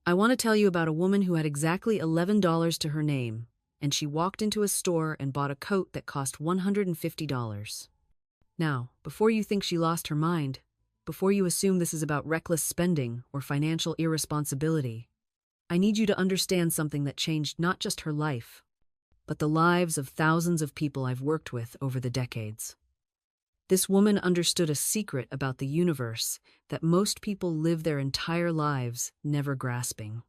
I want to tell you about a woman who had exactly $11 to her name, and she walked into a store and bought a coat that cost $150. Now, before you think she lost her mind, before you assume this is about reckless spending or financial irresponsibility, I need you to understand something that changed not just her life, but the lives of thousands of people I've worked with over the decades. This woman understood a secret about the universe that most people live their entire lives never grasping.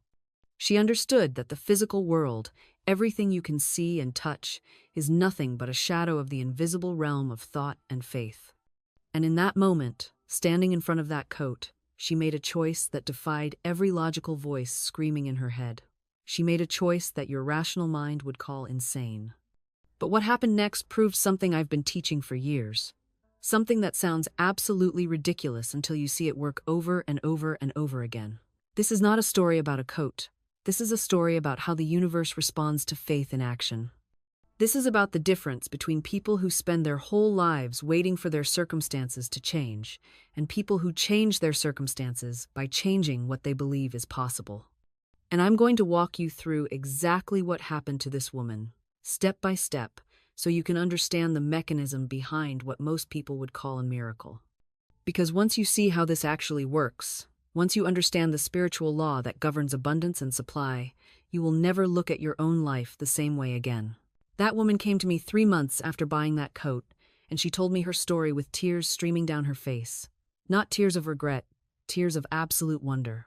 She understood that the physical world, everything you can see and touch, is nothing but a shadow of the invisible realm of thought and faith. And in that moment, standing in front of that coat, she made a choice that defied every logical voice screaming in her head. She made a choice that your rational mind would call insane. But what happened next proved something I've been teaching for years. Something that sounds absolutely ridiculous until you see it work over and over and over again. This is not a story about a coat. This is a story about how the universe responds to faith in action. This is about the difference between people who spend their whole lives waiting for their circumstances to change and people who change their circumstances by changing what they believe is possible. And I'm going to walk you through exactly what happened to this woman, step by step, so you can understand the mechanism behind what most people would call a miracle. Because once you see how this actually works, once you understand the spiritual law that governs abundance and supply, you will never look at your own life the same way again. That woman came to me 3 months after buying that coat, and she told me her story with tears streaming down her face. Not tears of regret, tears of absolute wonder.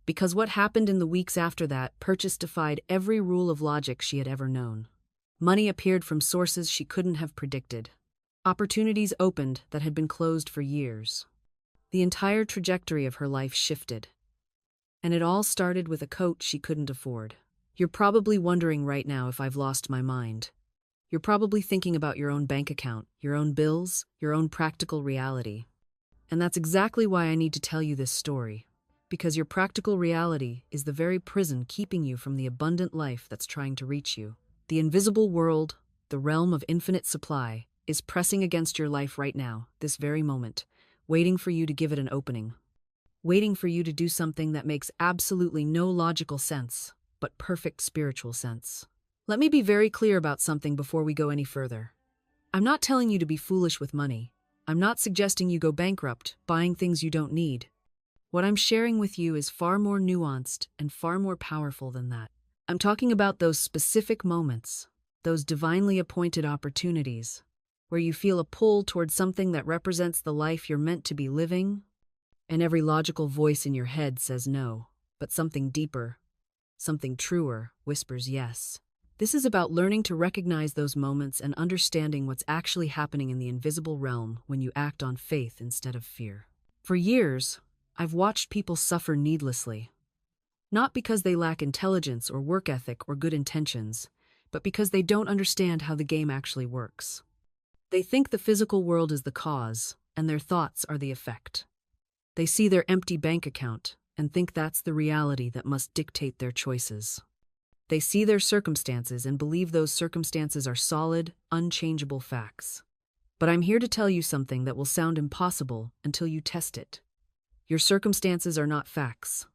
Because what happened in the weeks after that purchase defied every rule of logic she had ever known. Money appeared from sources she couldn't have predicted. Opportunities opened that had been closed for years. The entire trajectory of her life shifted. And it all started with a coat she couldn't afford. You're probably wondering right now if I've lost my mind. You're probably thinking about your own bank account, your own bills, your own practical reality. And that's exactly why I need to tell you this story. Because your practical reality is the very prison keeping you from the abundant life that's trying to reach you. The invisible world, the realm of infinite supply, is pressing against your life right now, this very moment, waiting for you to give it an opening. Waiting for you to do something that makes absolutely no logical sense, but perfect spiritual sense. Let me be very clear about something before we go any further. I'm not telling you to be foolish with money. I'm not suggesting you go bankrupt, buying things you don't need. What I'm sharing with you is far more nuanced and far more powerful than that. I'm talking about those specific moments, those divinely appointed opportunities, where you feel a pull towards something that represents the life you're meant to be living, and every logical voice in your head says no, but something deeper, something truer, whispers yes. This is about learning to recognize those moments and understanding what's actually happening in the invisible realm when you act on faith instead of fear. For years, I've watched people suffer needlessly. Not because they lack intelligence or work ethic or good intentions, but because they don't understand how the game actually works. They think the physical world is the cause, and their thoughts are the effect. They see their empty bank account and think that's the reality that must dictate their choices. They see their circumstances and believe those circumstances are solid, unchangeable facts. But I'm here to tell you something that will sound impossible until you test it. Your circumstances are not facts.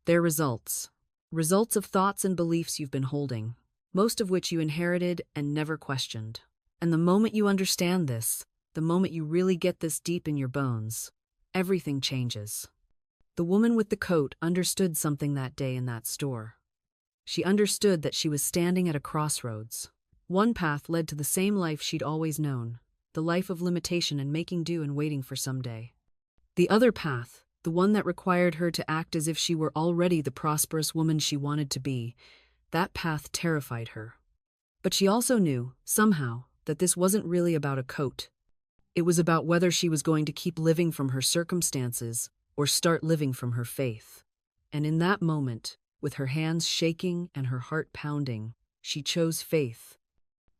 They're results. Results of thoughts and beliefs you've been holding, most of which you inherited and never questioned. And the moment you understand this, the moment you really get this deep in your bones, everything changes. The woman with the coat understood something that day in that store. She understood that she was standing at a crossroads. One path led to the same life she'd always known, the life of limitation and making do and waiting for someday. The other path, the one that required her to act as if she were already the prosperous woman she wanted to be, that path terrified her. But she also knew, somehow, that this wasn't really about a coat. It was about whether she was going to keep living from her circumstances or start living from her faith. And in that moment, with her hands shaking and her heart pounding, she chose faith.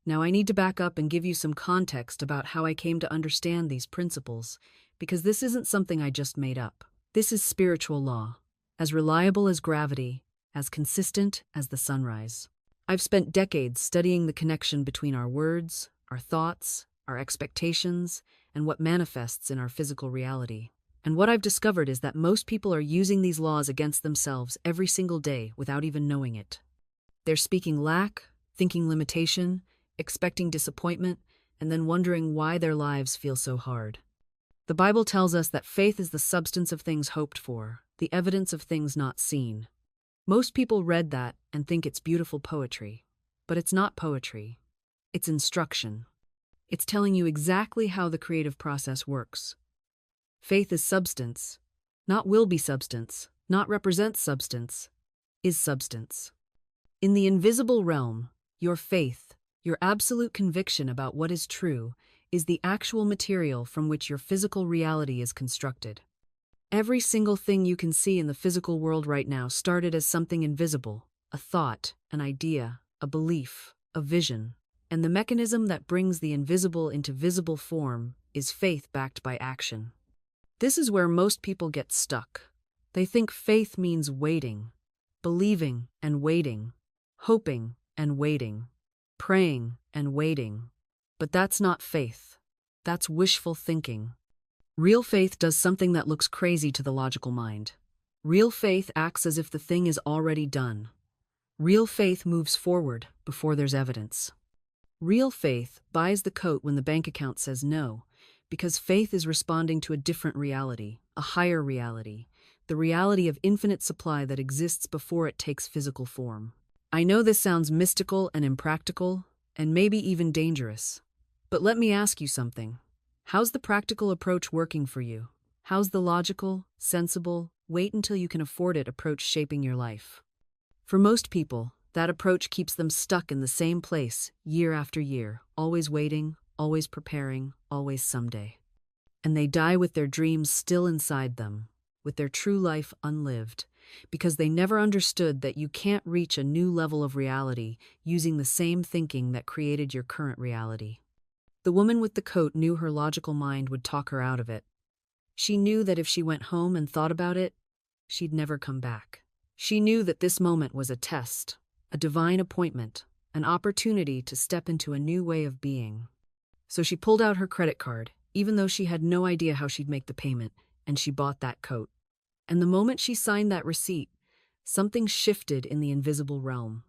Now I need to back up and give you some context about how I came to understand these principles, because this isn't something I just made up. This is spiritual law, as reliable as gravity, as consistent as the sunrise. I've spent decades studying the connection between our words, our thoughts, our expectations, and what manifests in our physical reality. And what I've discovered is that most people are using these laws against themselves every single day without even knowing it. They're speaking lack, thinking limitation, expecting disappointment, and then wondering why their lives feel so hard. The Bible tells us that faith is the substance of things hoped for, the evidence of things not seen. Most people read that and think it's beautiful poetry. But it's not poetry. It's instruction. It's telling you exactly how the creative process works. Faith is substance, not will be substance, not represents substance, is substance. In the invisible realm, your faith, your absolute conviction about what is true, is the actual material from which your physical reality is constructed. Every single thing you can see in the physical world right now started as something invisible, a thought, an idea, a belief, a vision. And the mechanism that brings the invisible into visible form is faith backed by action. This is where most people get stuck. They think faith means waiting, believing and waiting, hoping and waiting, praying and waiting. But that's not faith. That's wishful thinking. Real faith does something that looks crazy to the logical mind. Real faith acts as if the thing is already done. Real faith moves forward before there's evidence. Real faith buys the coat when the bank account says no, because faith is responding to a different reality, a higher reality, the reality of infinite supply that exists before it takes physical form. I know this sounds mystical and impractical, and maybe even dangerous. But let me ask you something. How's the practical approach working for you? How's the logical, sensible, wait until you can afford it approach shaping your life? For most people, that approach keeps them stuck in the same place year after year, always waiting, always preparing, always someday. And they die with their dreams still inside them, with their true life unlived, because they never understood that you can't reach a new level of reality using the same thinking that created your current reality. The woman with the coat knew her logical mind would talk her out of it. She knew that if she went home and thought about it, she'd never come back. She knew that this moment was a test, a divine appointment, an opportunity to step into a new way of being. So she pulled out her credit card, even though she had no idea how she'd make the payment, and she bought that coat. And the moment she signed that receipt, something shifted in the invisible realm.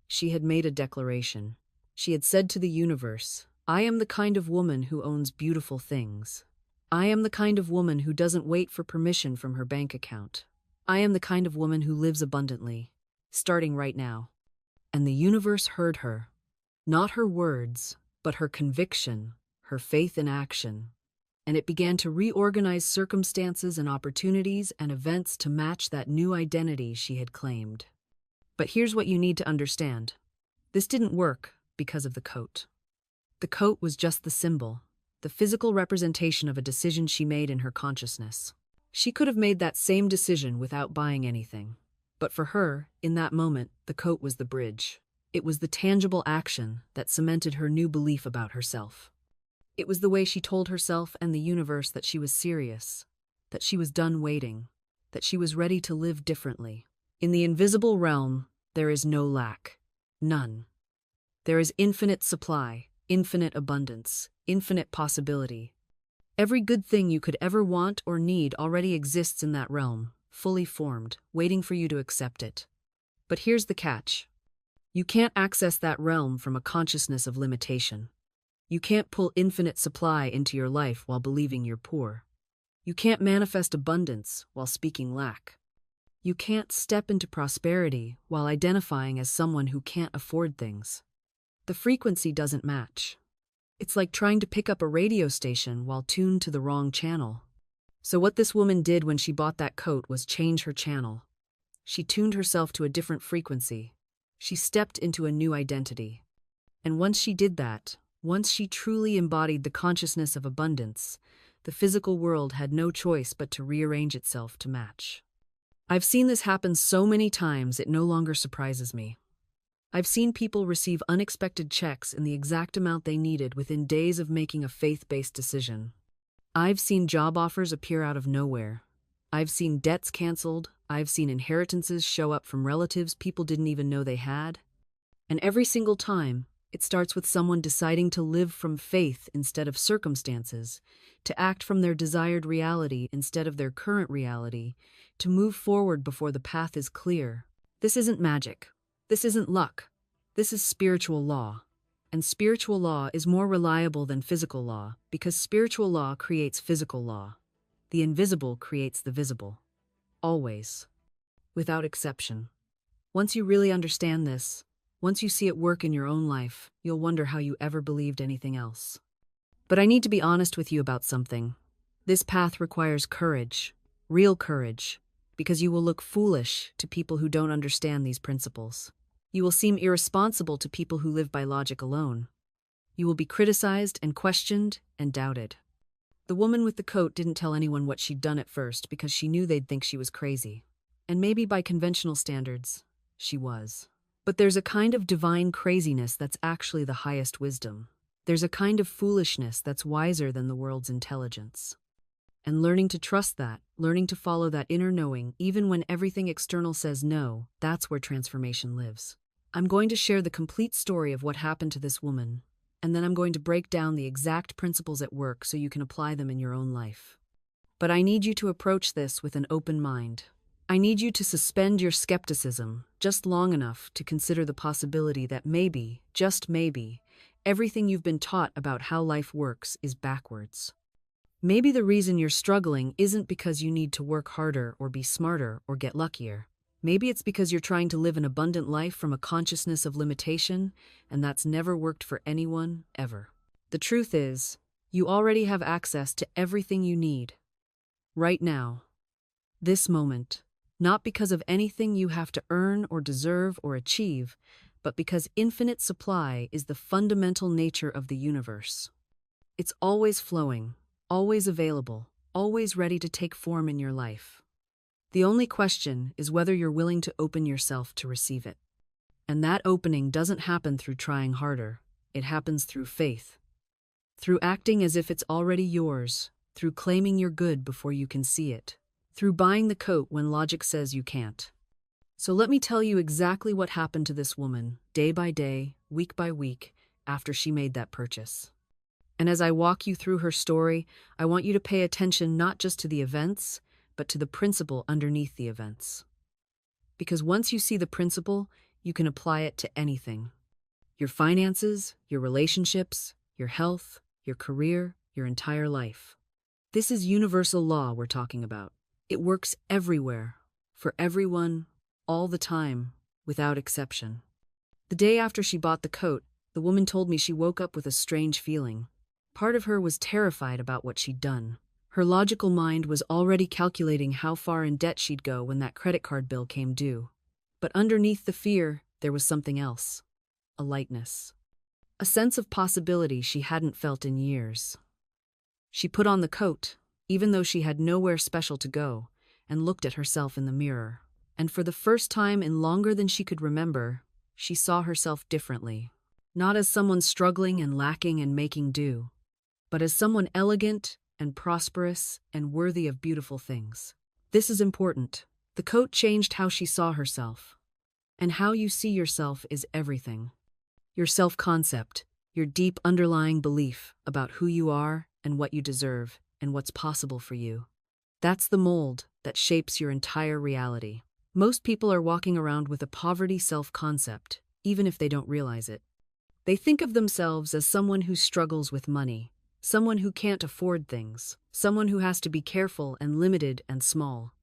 She had made a declaration. She had said to the universe, I am the kind of woman who owns beautiful things. I am the kind of woman who doesn't wait for permission from her bank account. I am the kind of woman who lives abundantly, starting right now. And the universe heard her. Not her words, but her conviction, her faith in action. And it began to reorganize circumstances and opportunities and events to match that new identity she had claimed. But here's what you need to understand. This didn't work because of the coat. The coat was just the symbol, the physical representation of a decision she made in her consciousness. She could have made that same decision without buying anything. But for her, in that moment, the coat was the bridge. It was the tangible action that cemented her new belief about herself. It was the way she told herself and the universe that she was serious, that she was done waiting, that she was ready to live differently. In the invisible realm, there is no lack. None. There is infinite supply, infinite abundance, infinite possibility. Every good thing you could ever want or need already exists in that realm, fully formed, waiting for you to accept it. But here's the catch. You can't access that realm from a consciousness of limitation. You can't pull infinite supply into your life while believing you're poor. You can't manifest abundance while speaking lack. You can't step into prosperity while identifying as someone who can't afford things. The frequency doesn't match. It's like trying to pick up a radio station while tuned to the wrong channel. So what this woman did when she bought that coat was change her channel. She tuned herself to a different frequency. She stepped into a new identity. And once she did that, once she truly embodied the consciousness of abundance, the physical world had no choice but to rearrange itself to match. I've seen this happen so many times it no longer surprises me. I've seen people receive unexpected checks in the exact amount they needed within days of making a faith-based decision. I've seen job offers appear out of nowhere. I've seen debts canceled. I've seen inheritances show up from relatives people didn't even know they had. And every single time, It starts with someone deciding to live from faith instead of circumstances, to act from their desired reality instead of their current reality, to move forward before the path is clear. This isn't magic. This isn't luck. This is spiritual law. And spiritual law is more reliable than physical law because spiritual law creates physical law. The invisible creates the visible. Always. Without exception. Once you really understand this, once you see it work in your own life, you'll wonder how you ever believed anything else. But I need to be honest with you about something. This path requires courage, real courage, because you will look foolish to people who don't understand these principles. You will seem irresponsible to people who live by logic alone. You will be criticized and questioned and doubted. The woman with the coat didn't tell anyone what she'd done at first because she knew they'd think she was crazy. And maybe by conventional standards, she was. But there's a kind of divine craziness that's actually the highest wisdom. There's a kind of foolishness that's wiser than the world's intelligence. And learning to trust that, learning to follow that inner knowing, even when everything external says no, that's where transformation lives. I'm going to share the complete story of what happened to this woman, and then I'm going to break down the exact principles at work so you can apply them in your own life. But I need you to approach this with an open mind. I need you to suspend your skepticism just long enough to consider the possibility that maybe, just maybe, everything you've been taught about how life works is backwards. Maybe the reason you're struggling isn't because you need to work harder or be smarter or get luckier. Maybe it's because you're trying to live an abundant life from a consciousness of limitation, and that's never worked for anyone, ever. The truth is, you already have access to everything you need. Right now. This moment. Not because of anything you have to earn or deserve or achieve, but because infinite supply is the fundamental nature of the universe. It's always flowing, always available, always ready to take form in your life. The only question is whether you're willing to open yourself to receive it. And that opening doesn't happen through trying harder. It happens through faith. Through acting as if it's already yours, through claiming you're good before you can see it, through buying the coat when logic says you can't. So let me tell you exactly what happened to this woman, day by day, week by week, after she made that purchase. And as I walk you through her story, I want you to pay attention not just to the events, but to the principle underneath the events. Because once you see the principle, you can apply it to anything. Your finances, your relationships, your health, your career, your entire life. This is universal law we're talking about. It works everywhere, for everyone, all the time, without exception. The day after she bought the coat, the woman told me she woke up with a strange feeling. Part of her was terrified about what she'd done. Her logical mind was already calculating how far in debt she'd go when that credit card bill came due. But underneath the fear, there was something else. A lightness. A sense of possibility she hadn't felt in years. She put on the coat, even though she had nowhere special to go, and looked at herself in the mirror. And for the first time in longer than she could remember, she saw herself differently. Not as someone struggling and lacking and making do, but as someone elegant and prosperous and worthy of beautiful things. This is important. The coat changed how she saw herself. And how you see yourself is everything. Your self-concept, your deep underlying belief about who you are and what you deserve and what's possible for you. That's the mold that shapes your entire reality. Most people are walking around with a poverty self-concept, even if they don't realize it. They think of themselves as someone who struggles with money, someone who can't afford things, someone who has to be careful and limited and small.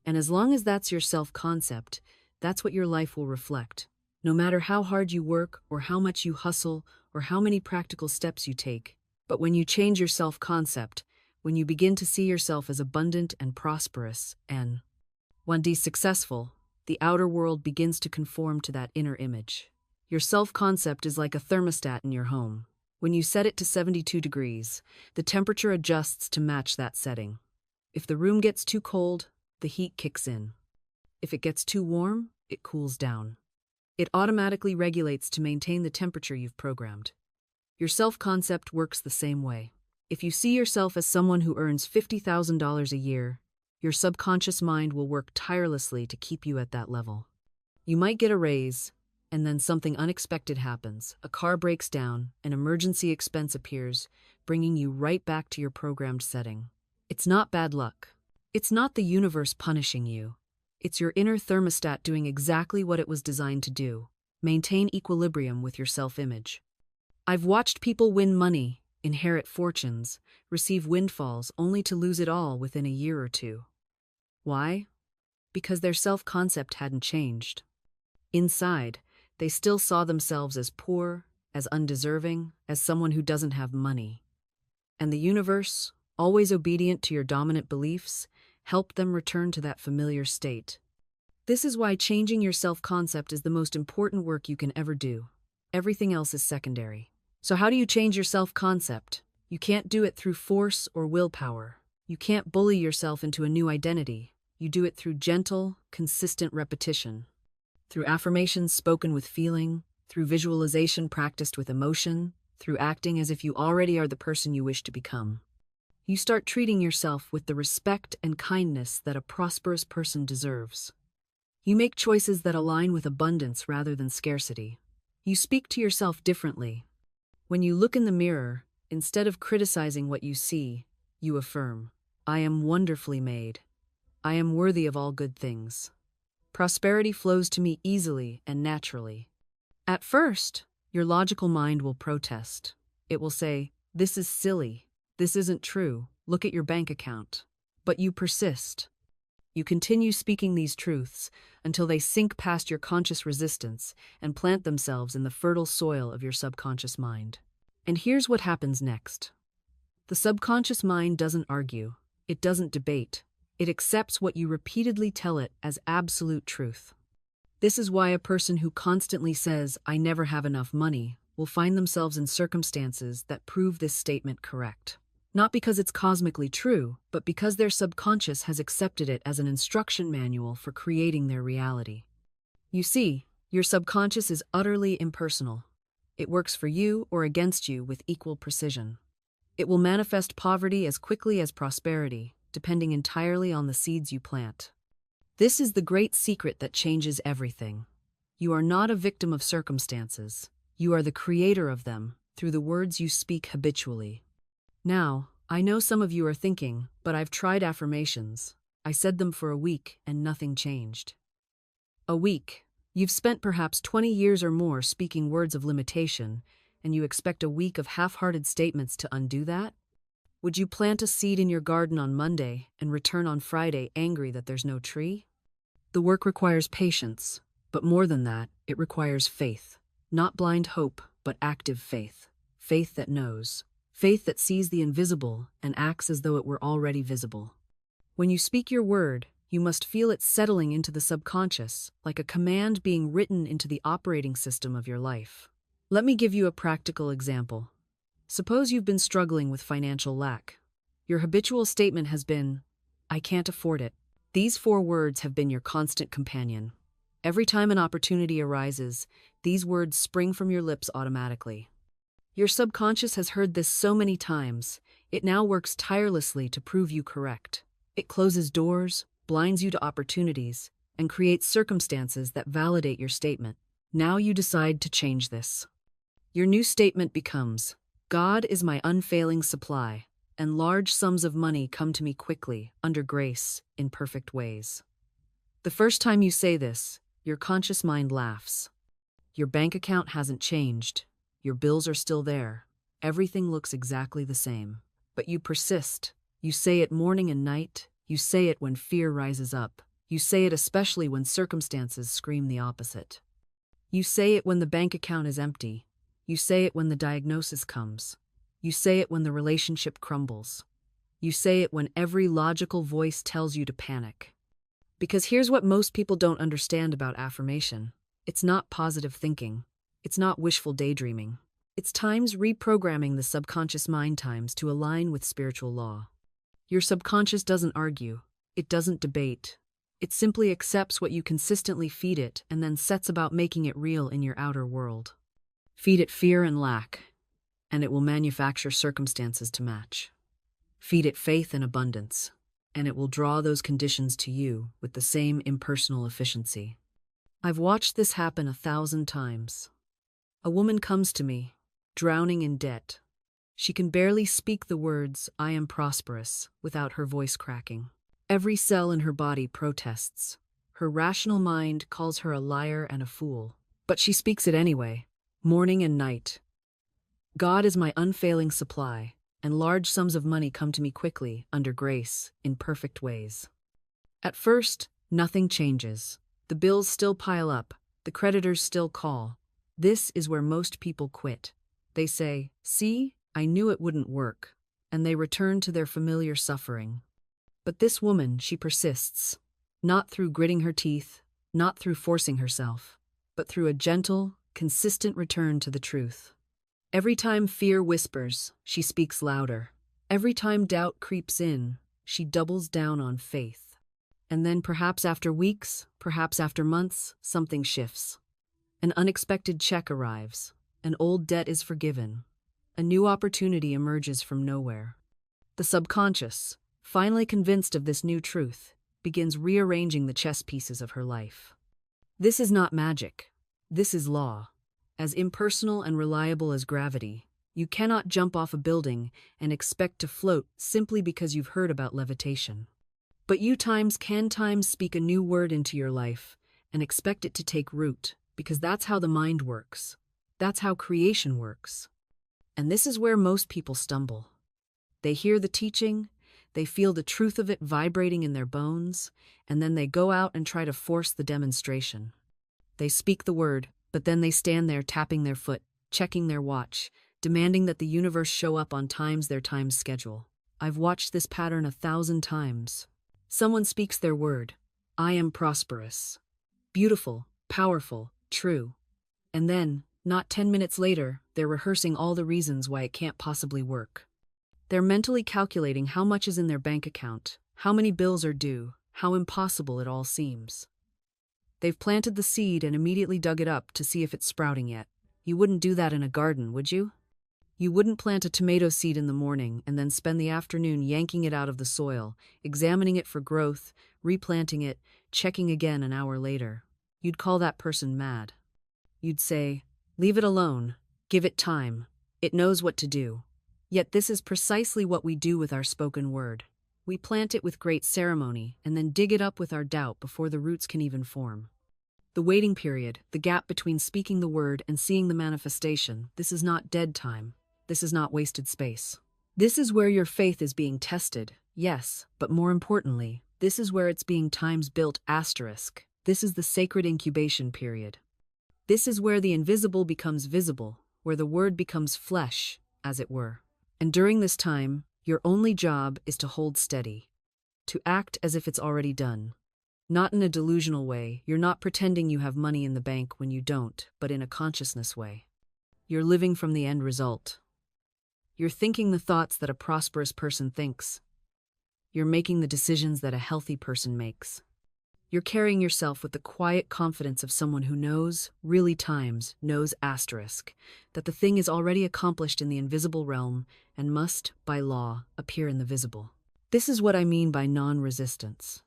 And as long as that's your self-concept, that's what your life will reflect. No matter how hard you work or how much you hustle or how many practical steps you take. But when you change your self-concept, when you begin to see yourself as abundant and prosperous and one day successful, the outer world begins to conform to that inner image. Your self-concept is like a thermostat in your home. When you set it to 72 degrees, the temperature adjusts to match that setting. If the room gets too cold, the heat kicks in. If it gets too warm, it cools down. It automatically regulates to maintain the temperature you've programmed. Your self-concept works the same way. If you see yourself as someone who earns $50,000 a year, your subconscious mind will work tirelessly to keep you at that level. You might get a raise, And then something unexpected happens. A car breaks down, an emergency expense appears, bringing you right back to your programmed setting. It's not bad luck. It's not the universe punishing you. It's your inner thermostat doing exactly what it was designed to do: maintain equilibrium with your self-image. I've watched people win money, inherit fortunes, receive windfalls only to lose it all within a year or two. Why? Because their self-concept hadn't changed. Inside, they still saw themselves as poor, as undeserving, as someone who doesn't have money. And the universe, always obedient to your dominant beliefs, helped them return to that familiar state. This is why changing your self-concept is the most important work you can ever do. Everything else is secondary. So how do you change your self-concept? You can't do it through force or willpower. You can't bully yourself into a new identity. You do it through gentle, consistent repetition. Through affirmations spoken with feeling, through visualization practiced with emotion, through acting as if you already are the person you wish to become. You start treating yourself with the respect and kindness that a prosperous person deserves. You make choices that align with abundance rather than scarcity. You speak to yourself differently. When you look in the mirror, instead of criticizing what you see, you affirm, "I am wonderfully made. I am worthy of all good things. Prosperity flows to me easily and naturally." At first, your logical mind will protest. It will say, "This is silly. This isn't true. Look at your bank account." But you persist. You continue speaking these truths until they sink past your conscious resistance and plant themselves in the fertile soil of your subconscious mind. And here's what happens next. The subconscious mind doesn't argue. It doesn't debate. It accepts what you repeatedly tell it as absolute truth. This is why a person who constantly says, "I never have enough money," will find themselves in circumstances that prove this statement correct. Not because it's cosmically true, but because their subconscious has accepted it as an instruction manual for creating their reality. You see, your subconscious is utterly impersonal. It works for you or against you with equal precision. It will manifest poverty as quickly as prosperity, depending entirely on the seeds you plant. This is the great secret that changes everything. You are not a victim of circumstances. You are the creator of them through the words you speak habitually. Now, I know some of you are thinking, "But I've tried affirmations. I said them for a week and nothing changed." A week. You've spent perhaps 20 years or more speaking words of limitation, and you expect a week of half-hearted statements to undo that? Would you plant a seed in your garden on Monday and return on Friday angry that there's no tree? The work requires patience, but more than that, it requires faith. Not blind hope, but active faith. Faith that knows. Faith that sees the invisible and acts as though it were already visible. When you speak your word, you must feel it settling into the subconscious, like a command being written into the operating system of your life. Let me give you a practical example. Suppose you've been struggling with financial lack. Your habitual statement has been, "I can't afford it." These 4 words have been your constant companion. Every time an opportunity arises, these words spring from your lips automatically. Your subconscious has heard this so many times, it now works tirelessly to prove you correct. It closes doors, blinds you to opportunities, and creates circumstances that validate your statement. Now you decide to change this. Your new statement becomes, "God is my unfailing supply, and large sums of money come to me quickly, under grace, in perfect ways." The first time you say this, your conscious mind laughs. Your bank account hasn't changed. Your bills are still there. Everything looks exactly the same. But you persist. You say it morning and night. You say it when fear rises up. You say it especially when circumstances scream the opposite. You say it when the bank account is empty. You say it when the diagnosis comes. You say it when the relationship crumbles. You say it when every logical voice tells you to panic. Because here's what most people don't understand about affirmation. It's not positive thinking. It's not wishful daydreaming. It's times reprogramming the subconscious mind times to align with spiritual law. Your subconscious doesn't argue. It doesn't debate. It simply accepts what you consistently feed it and then sets about making it real in your outer world. Feed it fear and lack, and it will manufacture circumstances to match. Feed it faith and abundance, and it will draw those conditions to you with the same impersonal efficiency. I've watched this happen 1,000 times. A woman comes to me, drowning in debt. She can barely speak the words, "I am prosperous," without her voice cracking. Every cell in her body protests. Her rational mind calls her a liar and a fool. But she speaks it anyway, morning and night. God is my unfailing supply, and large sums of money come to me quickly, under grace, in perfect ways. At first, nothing changes. The bills still pile up, the creditors still call. This is where most people quit. They say, "See, I knew it wouldn't work," and they return to their familiar suffering. But this woman, she persists, not through gritting her teeth, not through forcing herself, but through a gentle, consistent return to the truth. Every time fear whispers, she speaks louder. Every time doubt creeps in, she doubles down on faith. And then perhaps after weeks, perhaps after months, something shifts. An unexpected check arrives. An old debt is forgiven. A new opportunity emerges from nowhere. The subconscious, finally convinced of this new truth, begins rearranging the chess pieces of her life. This is not magic. This is law. As impersonal and reliable as gravity, you cannot jump off a building and expect to float simply because you've heard about levitation. But you can speak a new word into your life and expect it to take root, because that's how the mind works. That's how creation works. And this is where most people stumble. They hear the teaching, they feel the truth of it vibrating in their bones, and then they go out and try to force the demonstration. They speak the word, but then they stand there tapping their foot, checking their watch, demanding that the universe show up on their time schedule. I've watched this pattern 1,000 times. Someone speaks their word. "I am prosperous." Beautiful, powerful, true. And then, not 10 minutes later, they're rehearsing all the reasons why it can't possibly work. They're mentally calculating how much is in their bank account, how many bills are due, how impossible it all seems. They've planted the seed and immediately dug it up to see if it's sprouting yet. You wouldn't do that in a garden, would you? You wouldn't plant a tomato seed in the morning and then spend the afternoon yanking it out of the soil, examining it for growth, replanting it, checking again an hour later. You'd call that person mad. You'd say, "Leave it alone. Give it time. It knows what to do." Yet this is precisely what we do with our spoken word. We plant it with great ceremony and then dig it up with our doubt before the roots can even form. The waiting period, the gap between speaking the word and seeing the manifestation, this is not dead time. This is not wasted space. This is where your faith is being tested, yes, but more importantly, this is where it's being times built asterisk. This is the sacred incubation period. This is where the invisible becomes visible, where the word becomes flesh, as it were. And during this time, your only job is to hold steady, to act as if it's already done. Not in a delusional way, you're not pretending you have money in the bank when you don't, but in a consciousness way. You're living from the end result. You're thinking the thoughts that a prosperous person thinks. You're making the decisions that a healthy person makes. You're carrying yourself with the quiet confidence of someone who knows, really knows asterisk, that the thing is already accomplished in the invisible realm and must, by law, appear in the visible. This is what I mean by non-resistance.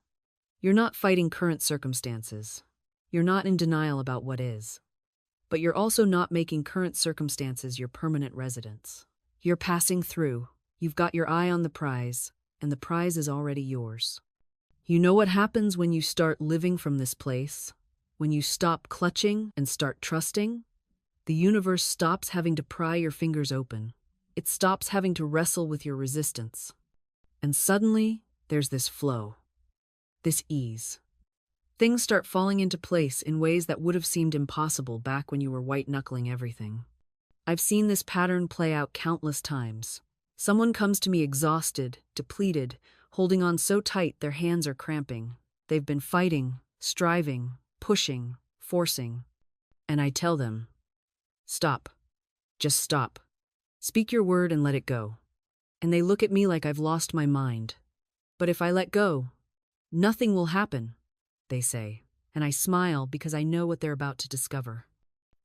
You're not fighting current circumstances. You're not in denial about what is. But you're also not making current circumstances your permanent residence. You're passing through. You've got your eye on the prize, and the prize is already yours. You know what happens when you start living from this place? When you stop clutching and start trusting? The universe stops having to pry your fingers open. It stops having to wrestle with your resistance. And suddenly, there's this flow, this ease. Things start falling into place in ways that would have seemed impossible back when you were white-knuckling everything. I've seen this pattern play out countless times. Someone comes to me exhausted, depleted, holding on so tight their hands are cramping. They've been fighting, striving, pushing, forcing. And I tell them, "Stop. Just stop. Speak your word and let it go." And they look at me like I've lost my mind. "But if I let go, nothing will happen," they say. And I smile because I know what they're about to discover.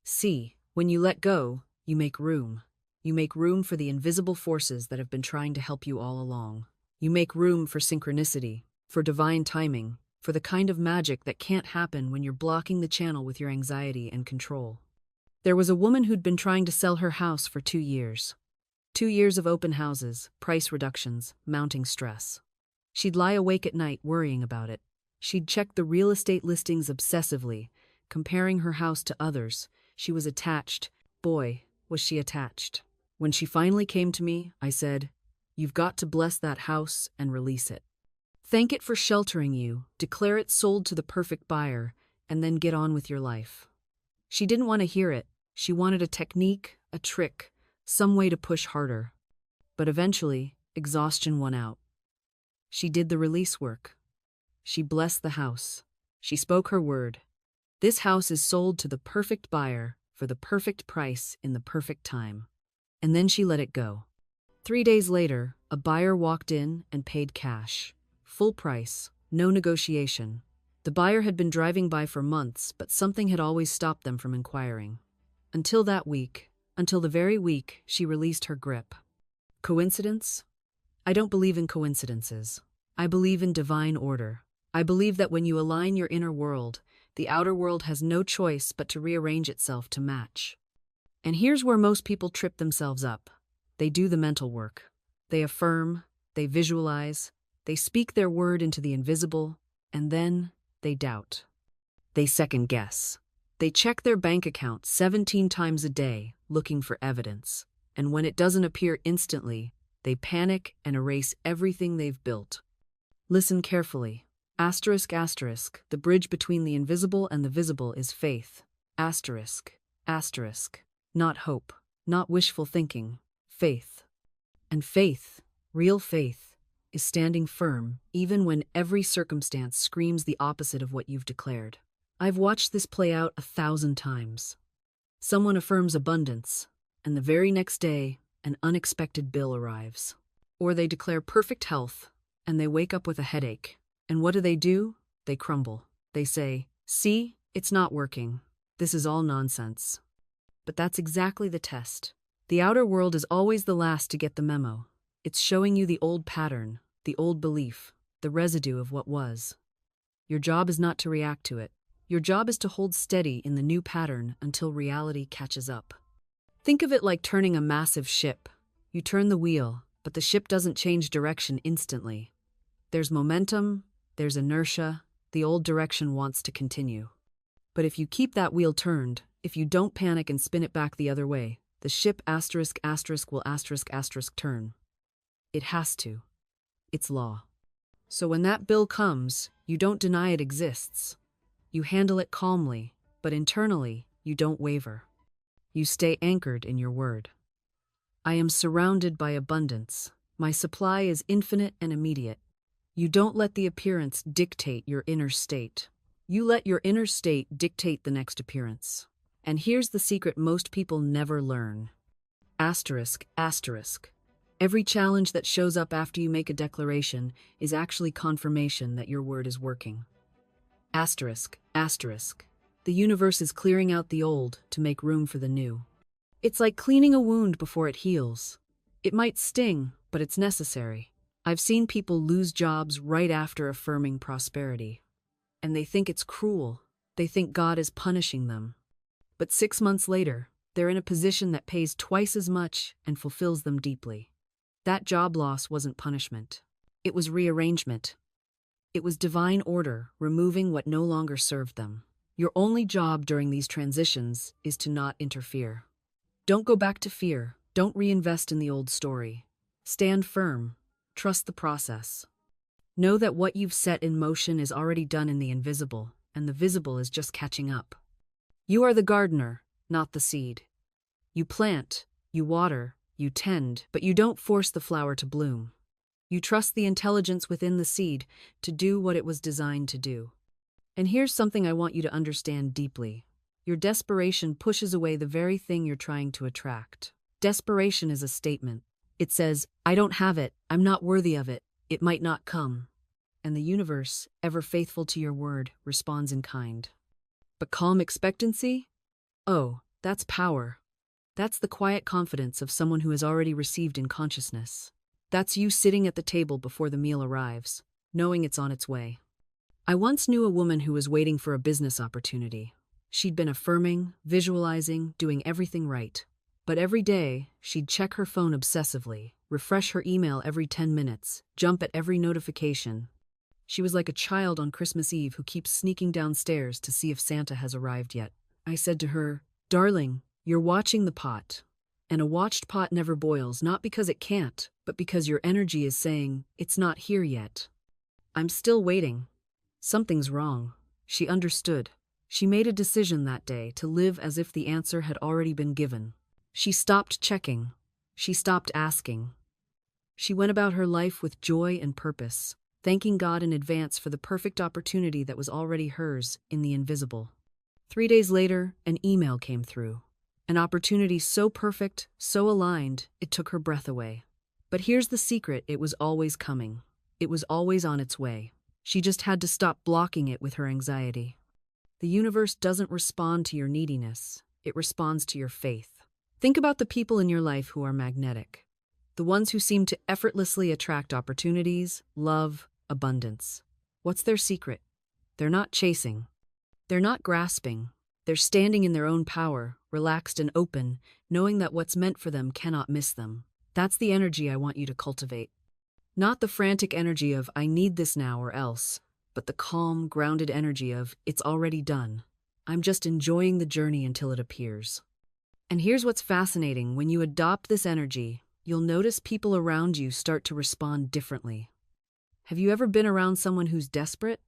See, when you let go, you make room. You make room for the invisible forces that have been trying to help you all along. You make room for synchronicity, for divine timing, for the kind of magic that can't happen when you're blocking the channel with your anxiety and control. There was a woman who'd been trying to sell her house for 2 years. 2 years of open houses, price reductions, mounting stress. She'd lie awake at night worrying about it. She'd check the real estate listings obsessively, comparing her house to others. She was attached. Boy, was she attached. When she finally came to me, I said, "You've got to bless that house and release it. Thank it for sheltering you, declare it sold to the perfect buyer, and then get on with your life." She didn't want to hear it. She wanted a technique, a trick, some way to push harder. But eventually, exhaustion won out. She did the release work. She blessed the house. She spoke her word. This house is sold to the perfect buyer for the perfect price in the perfect time. And then she let it go. 3 days later, a buyer walked in and paid cash. Full price, no negotiation. The buyer had been driving by for months, but something had always stopped them from inquiring. Until that week, until the very week she released her grip. Coincidence? I don't believe in coincidences. I believe in divine order. I believe that when you align your inner world, the outer world has no choice but to rearrange itself to match. And here's where most people trip themselves up. They do the mental work. They affirm, they visualize, they speak their word into the invisible, and then they doubt. They second guess. They check their bank account 17 times a day, looking for evidence. And when it doesn't appear instantly, they panic and erase everything they've built. Listen carefully. Asterisk, asterisk, the bridge between the invisible and the visible is faith. Asterisk, asterisk, not hope, not wishful thinking, faith. And faith, real faith, is standing firm even when every circumstance screams the opposite of what you've declared. I've watched this play out 1,000 times. Someone affirms abundance, and the very next day, an unexpected bill arrives. Or they declare perfect health, and they wake up with a headache. And what do? They crumble. They say, "See, it's not working. This is all nonsense." But that's exactly the test. The outer world is always the last to get the memo. It's showing you the old pattern, the old belief, the residue of what was. Your job is not to react to it. Your job is to hold steady in the new pattern until reality catches up. Think of it like turning a massive ship. You turn the wheel, but the ship doesn't change direction instantly. There's momentum, there's inertia, the old direction wants to continue. But if you keep that wheel turned, if you don't panic and spin it back the other way, the ship asterisk asterisk will asterisk asterisk turn. It has to. It's law. So when that bill comes, you don't deny it exists. You handle it calmly, but internally, you don't waver. You stay anchored in your word. I am surrounded by abundance. My supply is infinite and immediate. You don't let the appearance dictate your inner state. You let your inner state dictate the next appearance. And here's the secret most people never learn. Asterisk, asterisk. Every challenge that shows up after you make a declaration is actually confirmation that your word is working. Asterisk, asterisk. The universe is clearing out the old to make room for the new. It's like cleaning a wound before it heals. It might sting, but it's necessary. I've seen people lose jobs right after affirming prosperity. And they think it's cruel. They think God is punishing them. But 6 months later, they're in a position that pays twice as much and fulfills them deeply. That job loss wasn't punishment. It was rearrangement. It was divine order, removing what no longer served them. Your only job during these transitions is to not interfere. Don't go back to fear. Don't reinvest in the old story. Stand firm. Trust the process. Know that what you've set in motion is already done in the invisible, and the visible is just catching up. You are the gardener, not the seed. You plant, you water, you tend, but you don't force the flower to bloom. You trust the intelligence within the seed to do what it was designed to do. And here's something I want you to understand deeply. Your desperation pushes away the very thing you're trying to attract. Desperation is a statement. It says, "I don't have it, I'm not worthy of it, it might not come." And the universe, ever faithful to your word, responds in kind. But calm expectancy? Oh, that's power. That's the quiet confidence of someone who has already received in consciousness. That's you sitting at the table before the meal arrives, knowing it's on its way. I once knew a woman who was waiting for a business opportunity. She'd been affirming, visualizing, doing everything right. But every day, she'd check her phone obsessively, refresh her email every 10 minutes, jump at every notification. She was like a child on Christmas Eve who keeps sneaking downstairs to see if Santa has arrived yet. I said to her, "Darling, you're watching the pot. And a watched pot never boils, not because it can't, but because your energy is saying, it's not here yet. I'm still waiting. Something's wrong." She understood. She made a decision that day to live as if the answer had already been given. She stopped checking. She stopped asking. She went about her life with joy and purpose, thanking God in advance for the perfect opportunity that was already hers in the invisible. 3 days later, an email came through. An opportunity so perfect, so aligned, it took her breath away. But here's the secret: it was always coming. It was always on its way. She just had to stop blocking it with her anxiety. The universe doesn't respond to your neediness. It responds to your faith. Think about the people in your life who are magnetic. The ones who seem to effortlessly attract opportunities, love, abundance. What's their secret? They're not chasing. They're not grasping. They're standing in their own power, relaxed and open, knowing that what's meant for them cannot miss them. That's the energy I want you to cultivate. Not the frantic energy of, "I need this now or else," but the calm, grounded energy of, "It's already done. I'm just enjoying the journey until it appears." And here's what's fascinating: when you adopt this energy, you'll notice people around you start to respond differently. Have you ever been around someone who's desperate?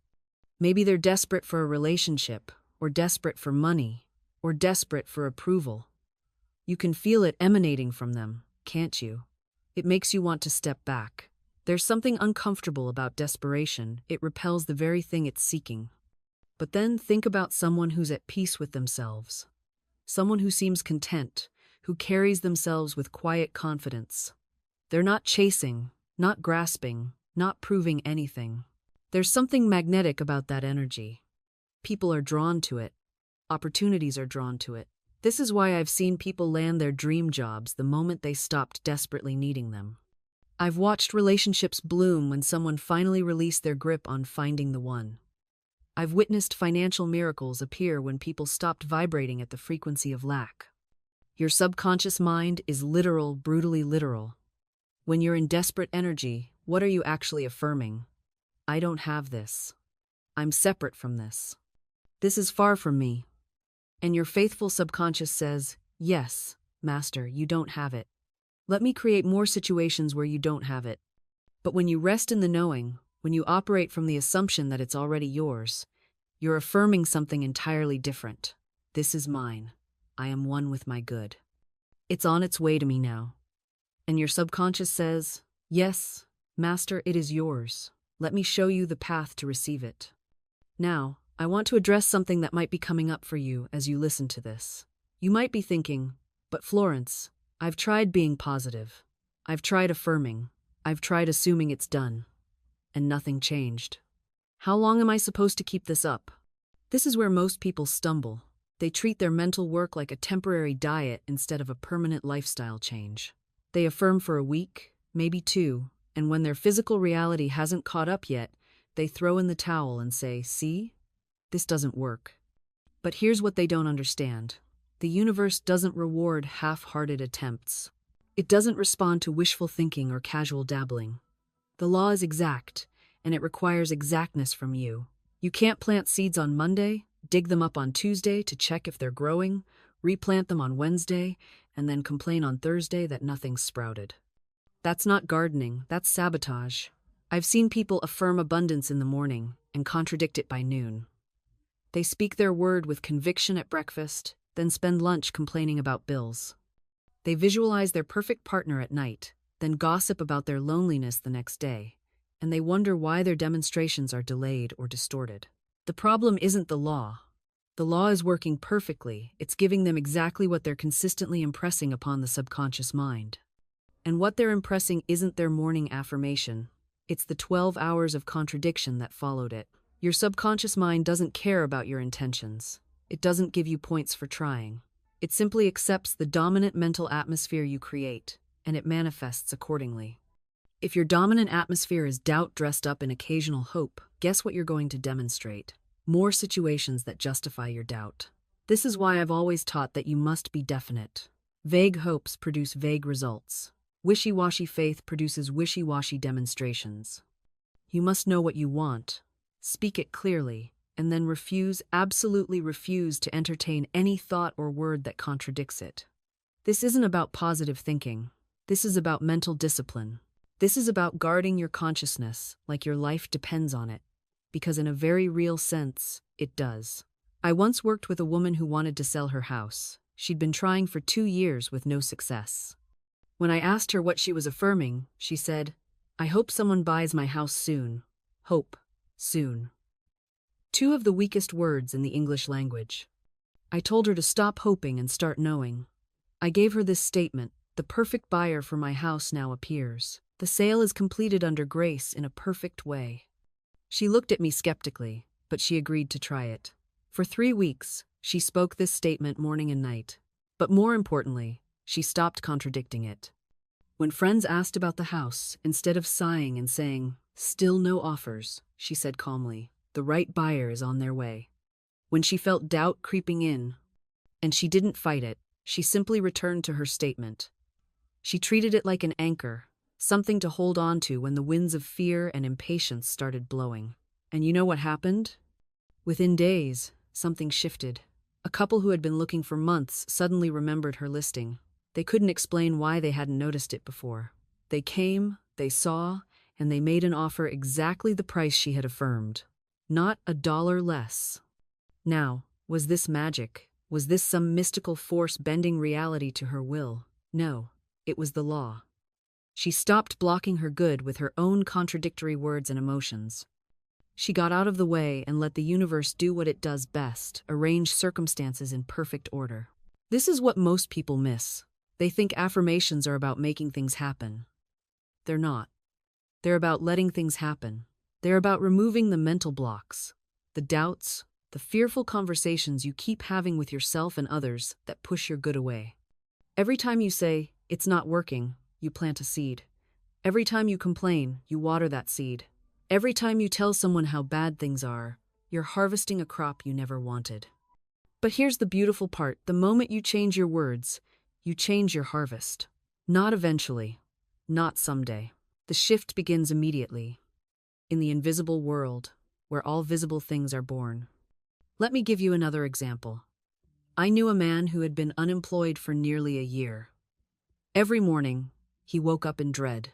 Maybe they're desperate for a relationship, or desperate for money, or desperate for approval. You can feel it emanating from them, can't you? It makes you want to step back. There's something uncomfortable about desperation. It repels the very thing it's seeking. But then think about someone who's at peace with themselves. Someone who seems content, who carries themselves with quiet confidence. They're not chasing, not grasping, not proving anything. There's something magnetic about that energy. People are drawn to it. Opportunities are drawn to it. This is why I've seen people land their dream jobs the moment they stopped desperately needing them. I've watched relationships bloom when someone finally released their grip on finding the one. I've witnessed financial miracles appear when people stopped vibrating at the frequency of lack. Your subconscious mind is literal, brutally literal. When you're in desperate energy, what are you actually affirming? I don't have this. I'm separate from this. This is far from me. And your faithful subconscious says, "Yes, Master, you don't have it. Let me create more situations where you don't have it." But when you rest in the knowing, when you operate from the assumption that it's already yours, you're affirming something entirely different. This is mine. I am one with my good. It's on its way to me now. And your subconscious says, "Yes, Master, it is yours. Let me show you the path to receive it." Now, I want to address something that might be coming up for you as you listen to this. You might be thinking, "But Florence, I've tried being positive. I've tried affirming. I've tried assuming it's done. And nothing changed. How long am I supposed to keep this up?" This is where most people stumble. They treat their mental work like a temporary diet instead of a permanent lifestyle change. They affirm for a week, maybe 2, and when their physical reality hasn't caught up yet, they throw in the towel and say, "See? This doesn't work." But here's what they don't understand. The universe doesn't reward half-hearted attempts. It doesn't respond to wishful thinking or casual dabbling. The law is exact, and it requires exactness from you. You can't plant seeds on Monday, dig them up on Tuesday to check if they're growing, replant them on Wednesday, and then complain on Thursday that nothing's sprouted. That's not gardening, that's sabotage. I've seen people affirm abundance in the morning and contradict it by noon. They speak their word with conviction at breakfast, then spend lunch complaining about bills. They visualize their perfect partner at night, then gossip about their loneliness the next day, and they wonder why their demonstrations are delayed or distorted. The problem isn't the law. The law is working perfectly. It's giving them exactly what they're consistently impressing upon the subconscious mind. And what they're impressing isn't their morning affirmation. It's the 12 hours of contradiction that followed it. Your subconscious mind doesn't care about your intentions. It doesn't give you points for trying. It simply accepts the dominant mental atmosphere you create, and it manifests accordingly. If your dominant atmosphere is doubt dressed up in occasional hope, guess what you're going to demonstrate? More situations that justify your doubt. This is why I've always taught that you must be definite. Vague hopes produce vague results. Wishy-washy faith produces wishy-washy demonstrations. You must know what you want, speak it clearly, and then absolutely refuse to entertain any thought or word that contradicts it. This isn't about positive thinking. This is about mental discipline. This is about guarding your consciousness like your life depends on it, because in a very real sense, it does. I once worked with a woman who wanted to sell her house. She'd been trying for 2 years with no success. When I asked her what she was affirming, she said, "I hope someone buys my house soon." Hope, soon. Two of the weakest words in the English language. I told her to stop hoping and start knowing. I gave her this statement: "The perfect buyer for my house now appears. The sale is completed under grace in a perfect way." She looked at me skeptically, but she agreed to try it. For 3 weeks, she spoke this statement morning and night. But more importantly, she stopped contradicting it. When friends asked about the house, instead of sighing and saying, "Still no offers," she said calmly, "The right buyer is on their way." When she felt doubt creeping in, and she didn't fight it, she simply returned to her statement. She treated it like an anchor, something to hold on to when the winds of fear and impatience started blowing. And you know what happened? Within days, something shifted. A couple who had been looking for months suddenly remembered her listing. They couldn't explain why they hadn't noticed it before. They came, they saw, and they made an offer exactly the price she had affirmed. Not $1 less. Now, was this magic? Was this some mystical force bending reality to her will? No, it was the law. She stopped blocking her good with her own contradictory words and emotions. She got out of the way and let the universe do what it does best: arrange circumstances in perfect order. This is what most people miss. They think affirmations are about making things happen. They're not. They're about letting things happen. They're about removing the mental blocks, the doubts, the fearful conversations you keep having with yourself and others that push your good away. Every time you say, "It's not working," you plant a seed. Every time you complain, you water that seed. Every time you tell someone how bad things are, you're harvesting a crop you never wanted. But here's the beautiful part: the moment you change your words, you change your harvest. Not eventually, not someday. The shift begins immediately, in the invisible world, where all visible things are born. Let me give you another example. I knew a man who had been unemployed for nearly a year. Every morning, he woke up in dread.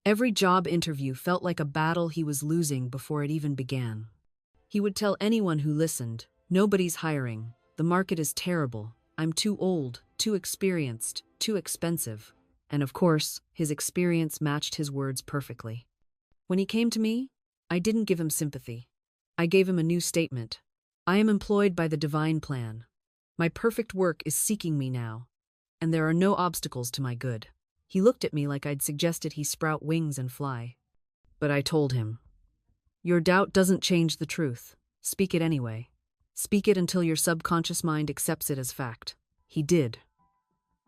Every job interview felt like a battle he was losing before it even began. He would tell anyone who listened, "Nobody's hiring. The market is terrible. I'm too old, too experienced, too expensive." And of course, his experience matched his words perfectly. When he came to me, I didn't give him sympathy. I gave him a new statement. I am employed by the divine plan. My perfect work is seeking me now, and there are no obstacles to my good. He looked at me like I'd suggested he sprout wings and fly. But I told him, "Your doubt doesn't change the truth. Speak it anyway. Speak it until your subconscious mind accepts it as fact." He did.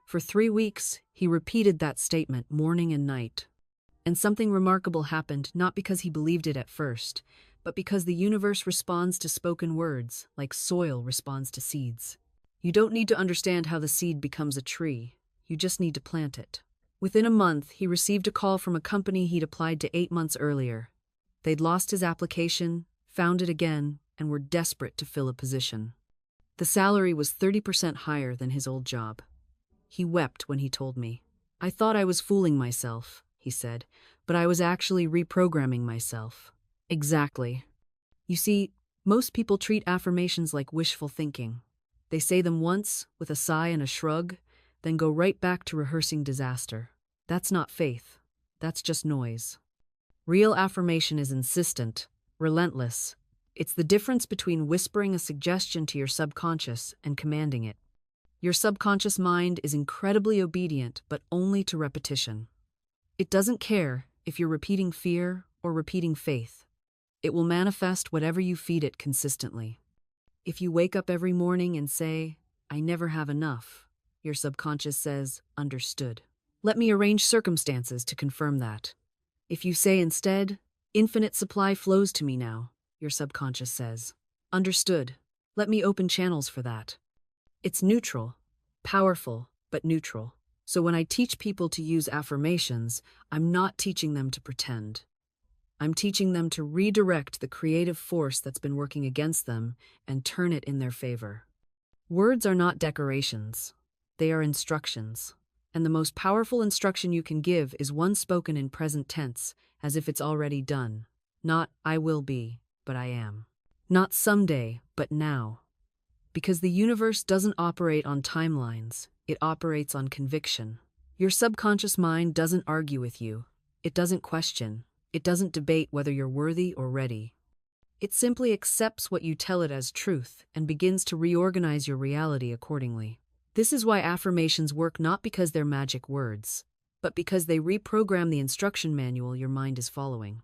For 3 weeks, he repeated that statement morning and night. And something remarkable happened, not because he believed it at first, but because the universe responds to spoken words like soil responds to seeds. You don't need to understand how the seed becomes a tree. You just need to plant it. Within a month, he received a call from a company he'd applied to 8 months earlier. They'd lost his application, found it again, and were desperate to fill a position. The salary was 30% higher than his old job. He wept when he told me. "I thought I was fooling myself," he said, "but I was actually reprogramming myself." Exactly. You see, most people treat affirmations like wishful thinking. They say them once, with a sigh and a shrug, then go right back to rehearsing disaster. That's not faith. That's just noise. Real affirmation is insistent, relentless. It's the difference between whispering a suggestion to your subconscious and commanding it. Your subconscious mind is incredibly obedient, but only to repetition. It doesn't care if you're repeating fear or repeating faith. It will manifest whatever you feed it consistently. If you wake up every morning and say, "I never have enough," your subconscious says, "Understood." Let me arrange circumstances to confirm that. If you say instead, infinite supply flows to me now, your subconscious says. Understood. Let me open channels for that. It's neutral, powerful, but neutral. So when I teach people to use affirmations, I'm not teaching them to pretend. I'm teaching them to redirect the creative force that's been working against them and turn it in their favor. Words are not decorations. They are instructions. And the most powerful instruction you can give is one spoken in present tense, as if it's already done. Not I will be, but I am. Not someday, but now. Because the universe doesn't operate on timelines, it operates on conviction. Your subconscious mind doesn't argue with you. It doesn't question. It doesn't debate whether you're worthy or ready. It simply accepts what you tell it as truth and begins to reorganize your reality accordingly. This is why affirmations work not because they're magic words, but because they reprogram the instruction manual your mind is following.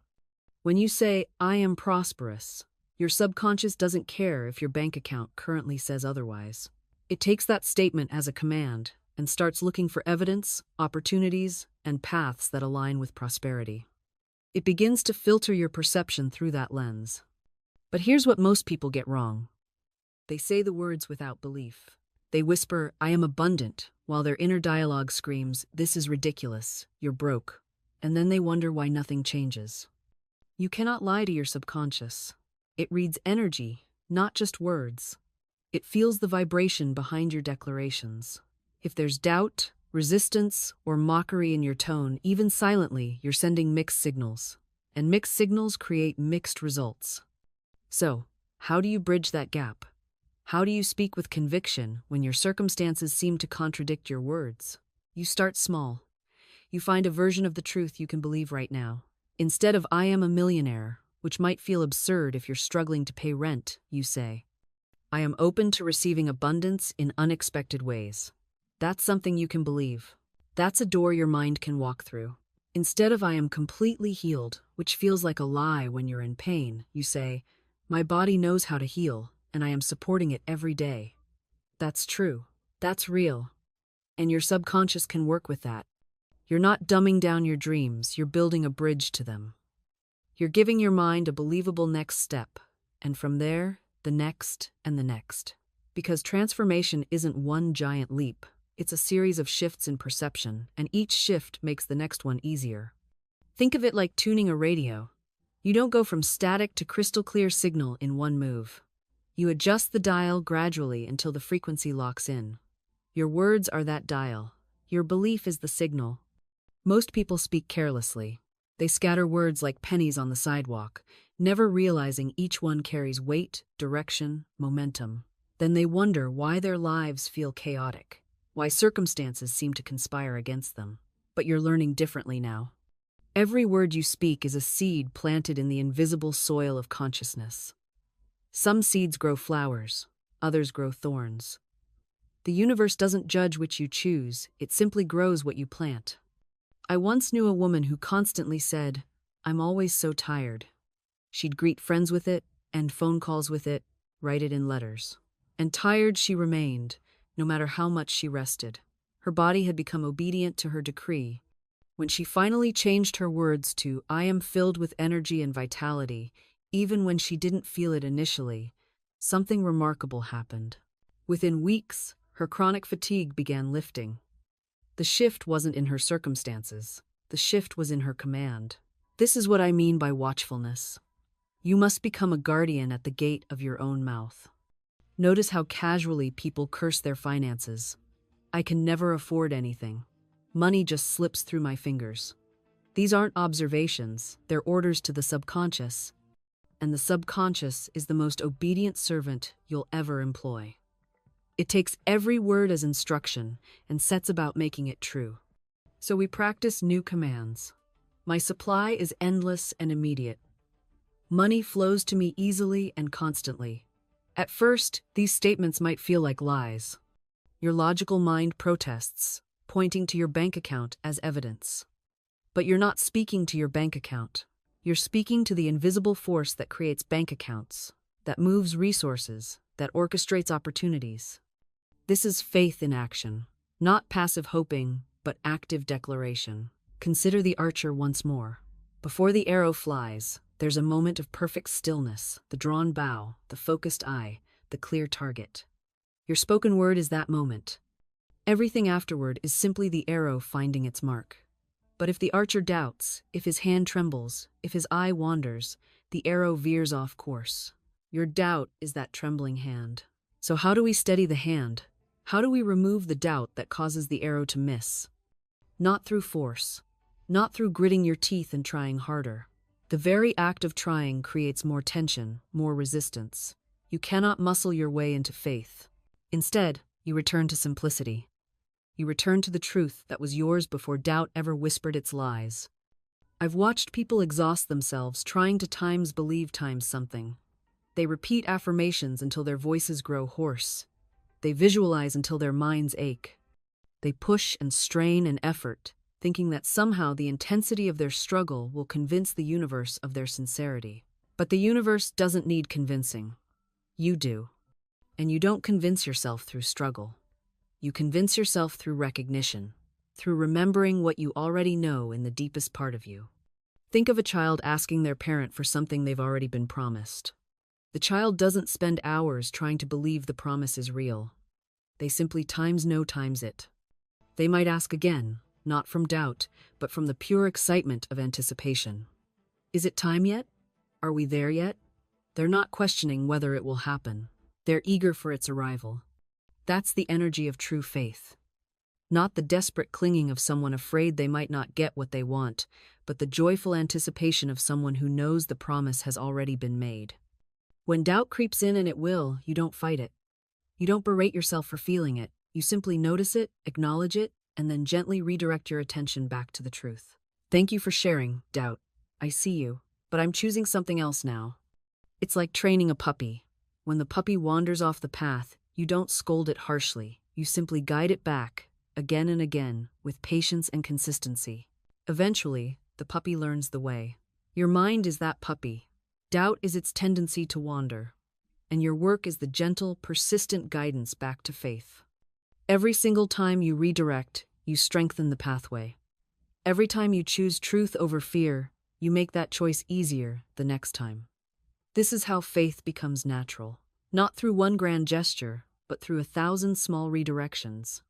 When you say, I am prosperous, your subconscious doesn't care if your bank account currently says otherwise. It takes that statement as a command and starts looking for evidence, opportunities, and paths that align with prosperity. It begins to filter your perception through that lens. But here's what most people get wrong. They say the words without belief. They whisper, I am abundant, while their inner dialogue screams, this is ridiculous, you're broke. And then they wonder why nothing changes. You cannot lie to your subconscious. It reads energy, not just words. It feels the vibration behind your declarations. If there's doubt, resistance, or mockery in your tone, even silently, you're sending mixed signals. And mixed signals create mixed results. So, how do you bridge that gap? How do you speak with conviction when your circumstances seem to contradict your words? You start small. You find a version of the truth you can believe right now. Instead of I am a millionaire, which might feel absurd if you're struggling to pay rent, you say, I am open to receiving abundance in unexpected ways. That's something you can believe. That's a door your mind can walk through. Instead of I am completely healed, which feels like a lie when you're in pain, you say, my body knows how to heal, and I am supporting it every day. That's true. That's real. And your subconscious can work with that. You're not dumbing down your dreams, you're building a bridge to them. You're giving your mind a believable next step, and from there, the next and the next. Because transformation isn't one giant leap, it's a series of shifts in perception, and each shift makes the next one easier. Think of it like tuning a radio. You don't go from static to crystal clear signal in one move. You adjust the dial gradually until the frequency locks in. Your words are that dial. Your belief is the signal. Most people speak carelessly. They scatter words like pennies on the sidewalk, never realizing each one carries weight, direction, momentum. Then they wonder why their lives feel chaotic, why circumstances seem to conspire against them. But you're learning differently now. Every word you speak is a seed planted in the invisible soil of consciousness. Some seeds grow flowers, others grow thorns. The universe doesn't judge which you choose, it simply grows what you plant. I once knew a woman who constantly said, I'm always so tired. She'd greet friends with it, end phone calls with it, write it in letters. And tired she remained, no matter how much she rested. Her body had become obedient to her decree. When she finally changed her words to, I am filled with energy and vitality, even when she didn't feel it initially, something remarkable happened. Within weeks, her chronic fatigue began lifting. The shift wasn't in her circumstances. The shift was in her command. This is what I mean by watchfulness. You must become a guardian at the gate of your own mouth. Notice how casually people curse their finances. I can never afford anything. Money just slips through my fingers. These aren't observations, they're orders to the subconscious. And the subconscious is the most obedient servant you'll ever employ. It takes every word as instruction and sets about making it true. So we practice new commands. My supply is endless and immediate. Money flows to me easily and constantly. At first, these statements might feel like lies. Your logical mind protests, pointing to your bank account as evidence. But you're not speaking to your bank account. You're speaking to the invisible force that creates bank accounts, that moves resources, that orchestrates opportunities. This is faith in action, not passive hoping, but active declaration. Consider the archer once more. Before the arrow flies, there's a moment of perfect stillness, the drawn bow, the focused eye, the clear target. Your spoken word is that moment. Everything afterward is simply the arrow finding its mark. But if the archer doubts, if his hand trembles, if his eye wanders, the arrow veers off course. Your doubt is that trembling hand. So how do we steady the hand? How do we remove the doubt that causes the arrow to miss? Not through force. Not through gritting your teeth and trying harder. The very act of trying creates more tension, more resistance. You cannot muscle your way into faith. Instead, you return to simplicity. You return to the truth that was yours before doubt ever whispered its lies. I've watched people exhaust themselves trying to times believe times something. They repeat affirmations until their voices grow hoarse. They visualize until their minds ache. They push and strain and effort, thinking that somehow the intensity of their struggle will convince the universe of their sincerity. But the universe doesn't need convincing. You do. And you don't convince yourself through struggle. You convince yourself through recognition, through remembering what you already know in the deepest part of you. Think of a child asking their parent for something they've already been promised. The child doesn't spend hours trying to believe the promise is real. They simply times it. They might ask again, not from doubt, but from the pure excitement of anticipation. Is it time yet? Are we there yet? They're not questioning whether it will happen. They're eager for its arrival. That's the energy of true faith. Not the desperate clinging of someone afraid they might not get what they want, but the joyful anticipation of someone who knows the promise has already been made. When doubt creeps in, and it will, you don't fight it. You don't berate yourself for feeling it. You simply notice it, acknowledge it, and then gently redirect your attention back to the truth. Thank you for sharing, doubt. I see you, but I'm choosing something else now. It's like training a puppy. When the puppy wanders off the path, you don't scold it harshly. You simply guide it back, again and again, with patience and consistency. Eventually, the puppy learns the way. Your mind is that puppy. Doubt is its tendency to wander. And your work is the gentle, persistent guidance back to faith. Every single time you redirect, you strengthen the pathway. Every time you choose truth over fear, you make that choice easier the next time. This is how faith becomes natural. Not through one grand gesture, but through 1,000 small redirections.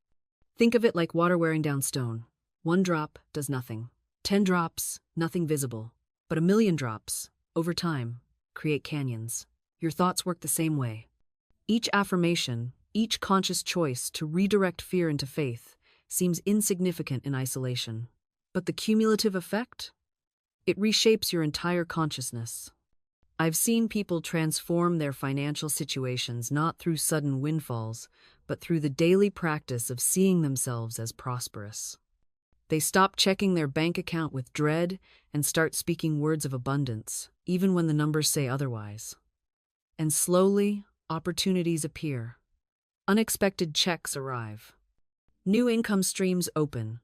Think of it like water wearing down stone. 1 drop does nothing. 10 drops, nothing visible. But 1,000,000 drops, over time, create canyons. Your thoughts work the same way. Each affirmation, each conscious choice to redirect fear into faith seems insignificant in isolation. But the cumulative effect? It reshapes your entire consciousness. I've seen people transform their financial situations not through sudden windfalls, but through the daily practice of seeing themselves as prosperous. They stop checking their bank account with dread and start speaking words of abundance, even when the numbers say otherwise. And slowly, opportunities appear. Unexpected checks arrive. New income streams open,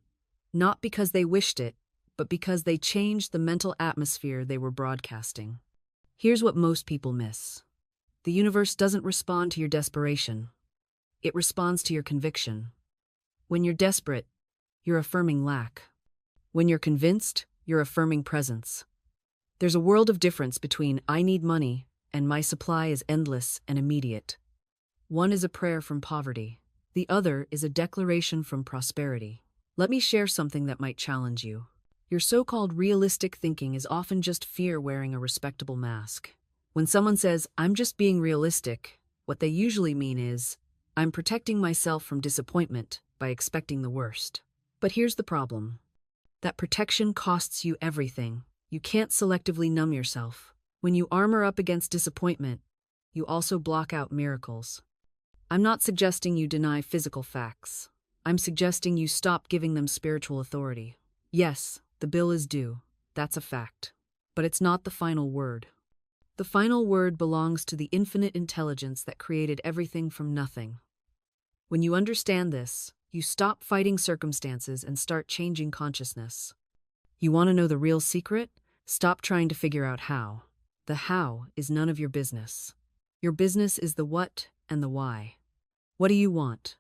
not because they wished it, but because they changed the mental atmosphere they were broadcasting. Here's what most people miss. The universe doesn't respond to your desperation. It responds to your conviction. When you're desperate, you're affirming lack. When you're convinced, you're affirming presence. There's a world of difference between "I need money" and "my supply is endless and immediate." One is a prayer from poverty. The other is a declaration from prosperity. Let me share something that might challenge you. Your so-called realistic thinking is often just fear wearing a respectable mask. When someone says, "I'm just being realistic," what they usually mean is, "I'm protecting myself from disappointment by expecting the worst." But here's the problem. That protection costs you everything. You can't selectively numb yourself. When you armor up against disappointment, you also block out miracles. I'm not suggesting you deny physical facts. I'm suggesting you stop giving them spiritual authority. Yes, the bill is due. That's a fact. But it's not the final word. The final word belongs to the infinite intelligence that created everything from nothing. When you understand this, you stop fighting circumstances and start changing consciousness. You want to know the real secret? Stop trying to figure out how. The how is none of your business. Your business is the what and the why. What do you want?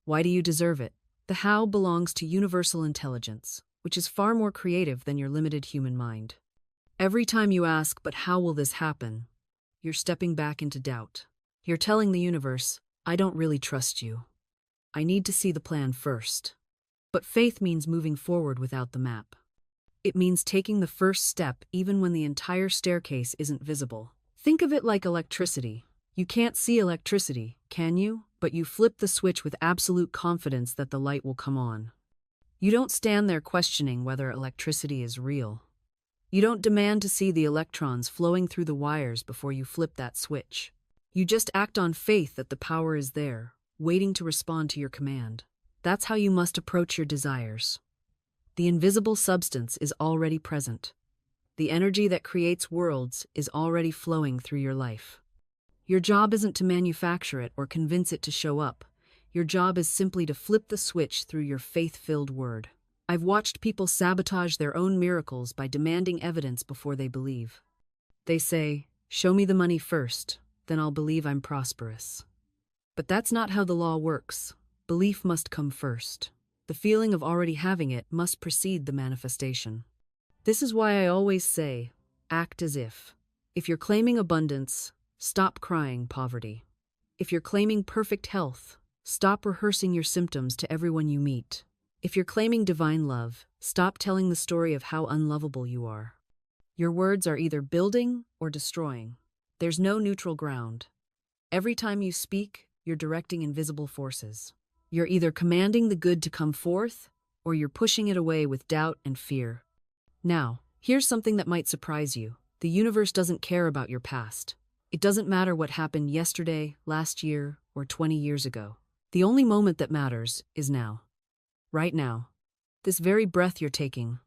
Why do you deserve it? The how belongs to universal intelligence, which is far more creative than your limited human mind. Every time you ask, but how will this happen? You're stepping back into doubt. You're telling the universe, I don't really trust you. I need to see the plan first. But faith means moving forward without the map. It means taking the first step even when the entire staircase isn't visible. Think of it like electricity. You can't see electricity, can you? But you flip the switch with absolute confidence that the light will come on. You don't stand there questioning whether electricity is real. You don't demand to see the electrons flowing through the wires before you flip that switch. You just act on faith that the power is there, waiting to respond to your command. That's how you must approach your desires. The invisible substance is already present. The energy that creates worlds is already flowing through your life. Your job isn't to manufacture it or convince it to show up. Your job is simply to flip the switch through your faith-filled word. I've watched people sabotage their own miracles by demanding evidence before they believe. They say, show me the money first, then I'll believe I'm prosperous. But that's not how the law works. Belief must come first. The feeling of already having it must precede the manifestation. This is why I always say, act as if. If you're claiming abundance, stop crying poverty. If you're claiming perfect health, stop rehearsing your symptoms to everyone you meet. If you're claiming divine love, stop telling the story of how unlovable you are. Your words are either building or destroying. There's no neutral ground. Every time you speak, you're directing invisible forces. You're either commanding the good to come forth, or you're pushing it away with doubt and fear. Now, here's something that might surprise you. The universe doesn't care about your past. It doesn't matter what happened yesterday, last year, or 20 years ago. The only moment that matters is now. Right now. This very breath you're taking.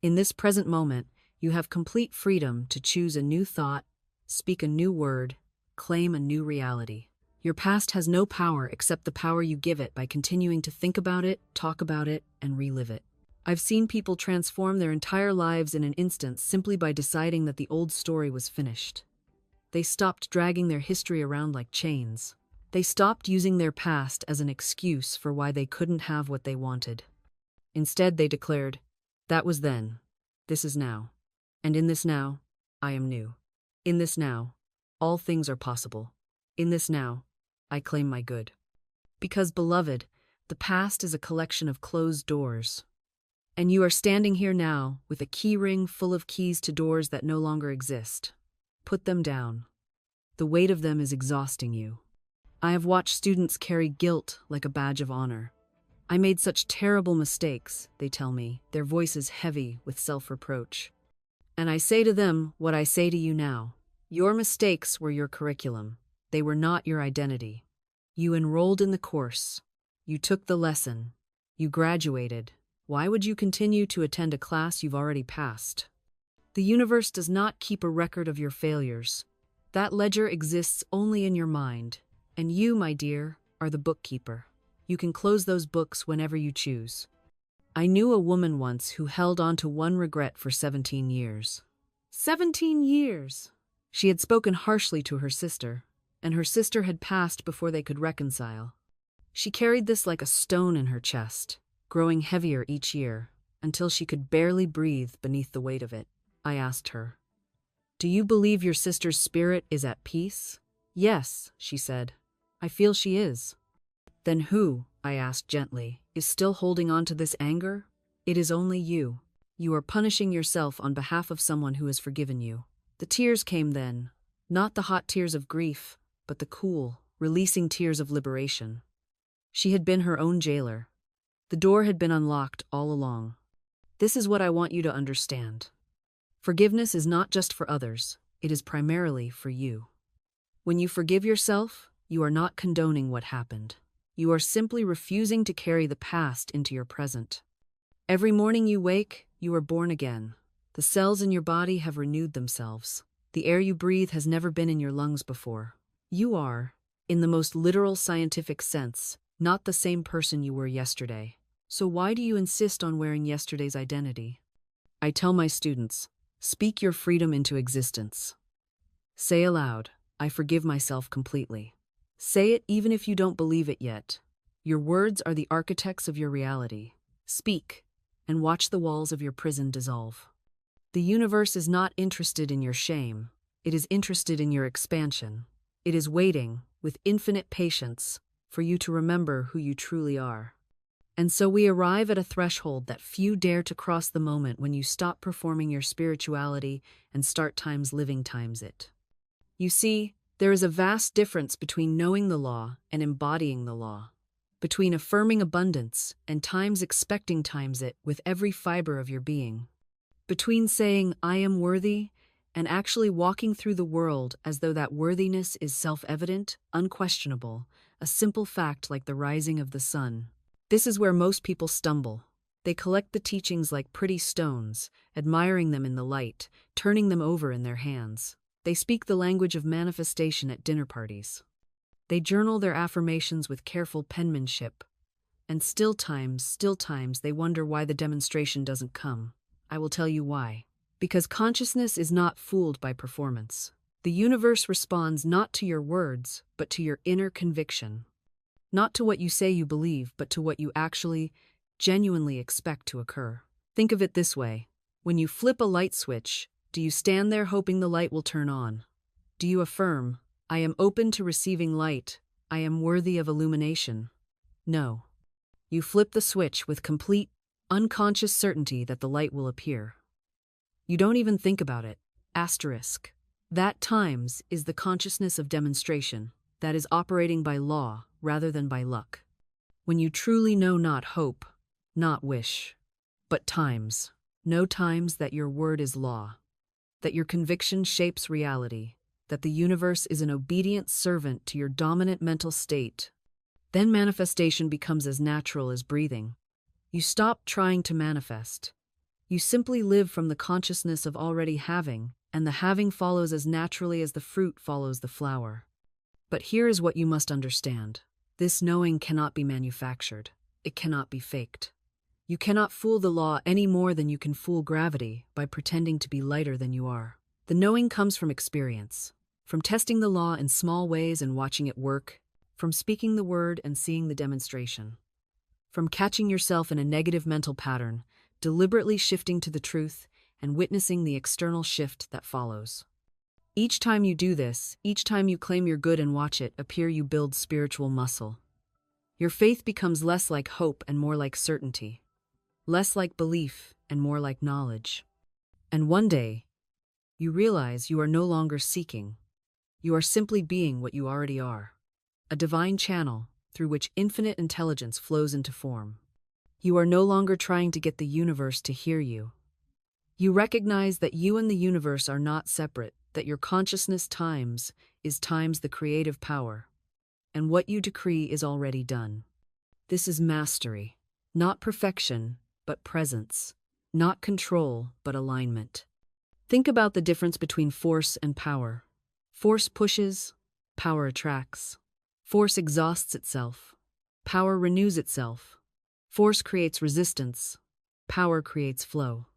In this present moment, you have complete freedom to choose a new thought, speak a new word, claim a new reality. Your past has no power except the power you give it by continuing to think about it, talk about it, and relive it. I've seen people transform their entire lives in an instant simply by deciding that the old story was finished. They stopped dragging their history around like chains. They stopped using their past as an excuse for why they couldn't have what they wanted. Instead, they declared, that was then. This is now. And in this now, I am new. In this now, all things are possible. In this now, I claim my good. Because, beloved, the past is a collection of closed doors. And you are standing here now with a key ring full of keys to doors that no longer exist. Put them down. The weight of them is exhausting you. I have watched students carry guilt like a badge of honor. I made such terrible mistakes, they tell me, their voices heavy with self-reproach. And I say to them what I say to you now. Your mistakes were your curriculum. They were not your identity. You enrolled in the course. You took the lesson. You graduated. Why would you continue to attend a class you've already passed? The universe does not keep a record of your failures. That ledger exists only in your mind. And you, my dear, are the bookkeeper. You can close those books whenever you choose. I knew a woman once who held on to one regret for 17 years. 17 years! She had spoken harshly to her sister, and her sister had passed before they could reconcile. She carried this like a stone in her chest, growing heavier each year, until she could barely breathe beneath the weight of it. I asked her, "Do you believe your sister's spirit is at peace?" "Yes," she said. "I feel she is." "Then who," I asked gently, "is still holding on to this anger?" "It is only you. You are punishing yourself on behalf of someone who has forgiven you." The tears came then, not the hot tears of grief, but the cool, releasing tears of liberation. She had been her own jailer. The door had been unlocked all along. This is what I want you to understand. Forgiveness is not just for others, it is primarily for you. When you forgive yourself, you are not condoning what happened. You are simply refusing to carry the past into your present. Every morning you wake, you are born again. The cells in your body have renewed themselves. The air you breathe has never been in your lungs before. You are, in the most literal scientific sense, not the same person you were yesterday. So why do you insist on wearing yesterday's identity? I tell my students, speak your freedom into existence. Say aloud, I forgive myself completely. Say it even if you don't believe it yet. Your words are the architects of your reality. Speak, and watch the walls of your prison dissolve. The universe is not interested in your shame. It is interested in your expansion. It is waiting, with infinite patience, for you to remember who you truly are. And so we arrive at a threshold that few dare to cross, the moment when you stop performing your spirituality and start times living times it. You see, there is a vast difference between knowing the law and embodying the law, between affirming abundance and times expecting times it with every fiber of your being, between saying, "I am worthy," and actually walking through the world as though that worthiness is self-evident, unquestionable, a simple fact like the rising of the sun. This is where most people stumble. They collect the teachings like pretty stones, admiring them in the light, turning them over in their hands. They speak the language of manifestation at dinner parties. They journal their affirmations with careful penmanship. And still times, they wonder why the demonstration doesn't come. I will tell you why. Because consciousness is not fooled by performance. The universe responds not to your words, but to your inner conviction. Not to what you say you believe, but to what you actually, genuinely expect to occur. Think of it this way. When you flip a light switch, do you stand there hoping the light will turn on? Do you affirm, "I am open to receiving light, I am worthy of illumination"? No. You flip the switch with complete, unconscious certainty that the light will appear. You don't even think about it. Asterisk. That times is the consciousness of demonstration, that is operating by law rather than by luck. When you truly know not hope, not wish, but times, know times that your word is law, that your conviction shapes reality, that the universe is an obedient servant to your dominant mental state, then manifestation becomes as natural as breathing. You stop trying to manifest. You simply live from the consciousness of already having, and the having follows as naturally as the fruit follows the flower. But here is what you must understand. This knowing cannot be manufactured. It cannot be faked. You cannot fool the law any more than you can fool gravity by pretending to be lighter than you are. The knowing comes from experience, from testing the law in small ways and watching it work, from speaking the word and seeing the demonstration, from catching yourself in a negative mental pattern, deliberately shifting to the truth, and witnessing the external shift that follows. Each time you do this, each time you claim your good and watch it appear, you build spiritual muscle. Your faith becomes less like hope and more like certainty, less like belief and more like knowledge. And one day, you realize you are no longer seeking. You are simply being what you already are, a divine channel through which infinite intelligence flows into form. You are no longer trying to get the universe to hear you. You recognize that you and the universe are not separate, that your consciousness times is times the creative power, and what you decree is already done. This is mastery, not perfection, but presence, not control, but alignment. Think about the difference between force and power. Force pushes, power attracts. Force exhausts itself, power renews itself. Force creates resistance, power creates flow.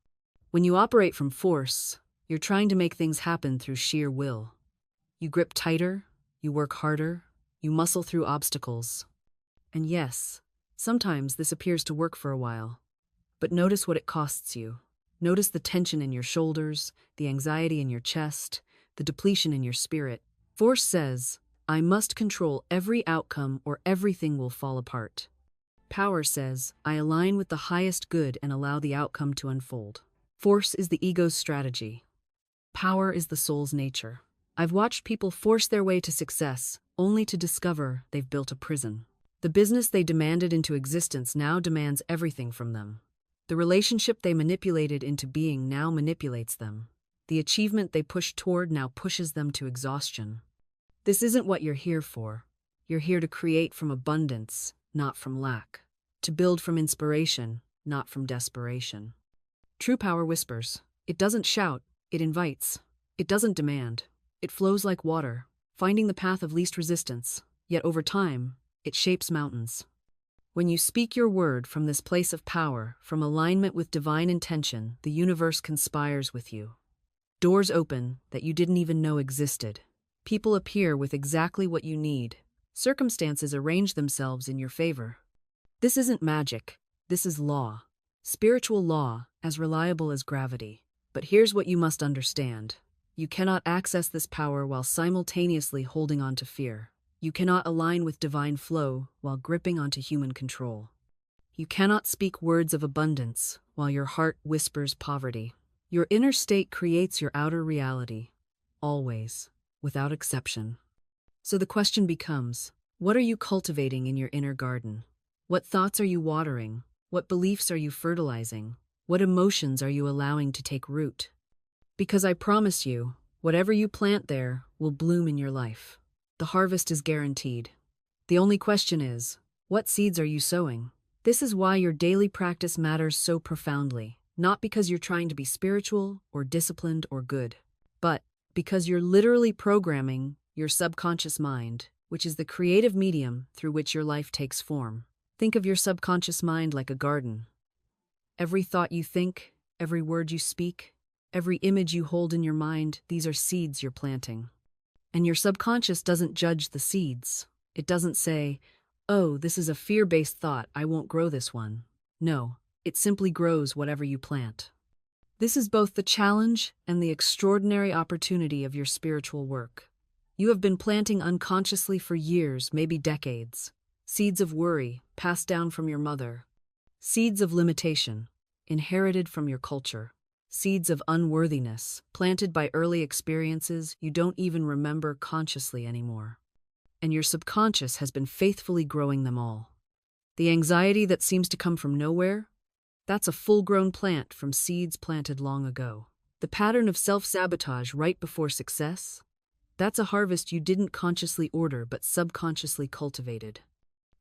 When you operate from force, you're trying to make things happen through sheer will. You grip tighter, you work harder, you muscle through obstacles. And yes, sometimes this appears to work for a while. But notice what it costs you. Notice the tension in your shoulders, the anxiety in your chest, the depletion in your spirit. Force says, "I must control every outcome or everything will fall apart." Power says, "I align with the highest good and allow the outcome to unfold." Force is the ego's strategy. Power is the soul's nature. I've watched people force their way to success, only to discover they've built a prison. The business they demanded into existence now demands everything from them. The relationship they manipulated into being now manipulates them. The achievement they pushed toward now pushes them to exhaustion. This isn't what you're here for. You're here to create from abundance, not from lack. To build from inspiration, not from desperation. True power whispers. It doesn't shout, it invites. It doesn't demand. It flows like water, finding the path of least resistance. Yet over time, it shapes mountains. When you speak your word from this place of power, from alignment with divine intention, the universe conspires with you. Doors open that you didn't even know existed. People appear with exactly what you need. Circumstances arrange themselves in your favor. This isn't magic. This is law. Spiritual law, as reliable as gravity. But here's what you must understand. You cannot access this power while simultaneously holding on to fear. You cannot align with divine flow while gripping onto human control. You cannot speak words of abundance while your heart whispers poverty. Your inner state creates your outer reality, always, without exception. So the question becomes, what are you cultivating in your inner garden? What thoughts are you watering? What beliefs are you fertilizing? What emotions are you allowing to take root? Because I promise you, whatever you plant there will bloom in your life. The harvest is guaranteed. The only question is, what seeds are you sowing? This is why your daily practice matters so profoundly, not because you're trying to be spiritual or disciplined or good, but because you're literally programming your subconscious mind, which is the creative medium through which your life takes form. Think of your subconscious mind like a garden. Every thought you think, every word you speak, every image you hold in your mind, these are seeds you're planting. And your subconscious doesn't judge the seeds. It doesn't say, "Oh, this is a fear-based thought, I won't grow this one." No, it simply grows whatever you plant. This is both the challenge and the extraordinary opportunity of your spiritual work. You have been planting unconsciously for years, maybe decades. Seeds of worry, passed down from your mother. Seeds of limitation, inherited from your culture. Seeds of unworthiness, planted by early experiences you don't even remember consciously anymore. And your subconscious has been faithfully growing them all. The anxiety that seems to come from nowhere? That's a full-grown plant from seeds planted long ago. The pattern of self-sabotage right before success? That's a harvest you didn't consciously order but subconsciously cultivated.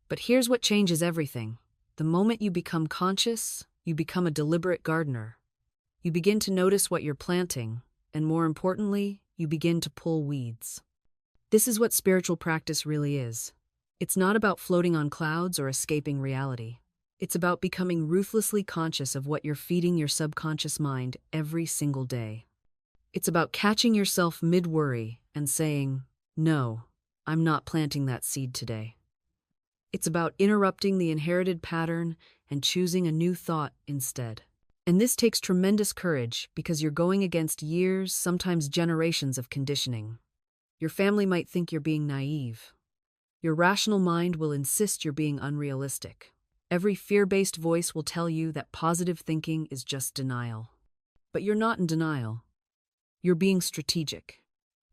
But here's what changes everything. The moment you become conscious, you become a deliberate gardener. You begin to notice what you're planting, and more importantly, you begin to pull weeds. This is what spiritual practice really is. It's not about floating on clouds or escaping reality. It's about becoming ruthlessly conscious of what you're feeding your subconscious mind every single day. It's about catching yourself mid-worry and saying, "No, I'm not planting that seed today." It's about interrupting the inherited pattern and choosing a new thought instead. And this takes tremendous courage because you're going against years, sometimes generations of conditioning. Your family might think you're being naive. Your rational mind will insist you're being unrealistic. Every fear-based voice will tell you that positive thinking is just denial. But you're not in denial. You're being strategic.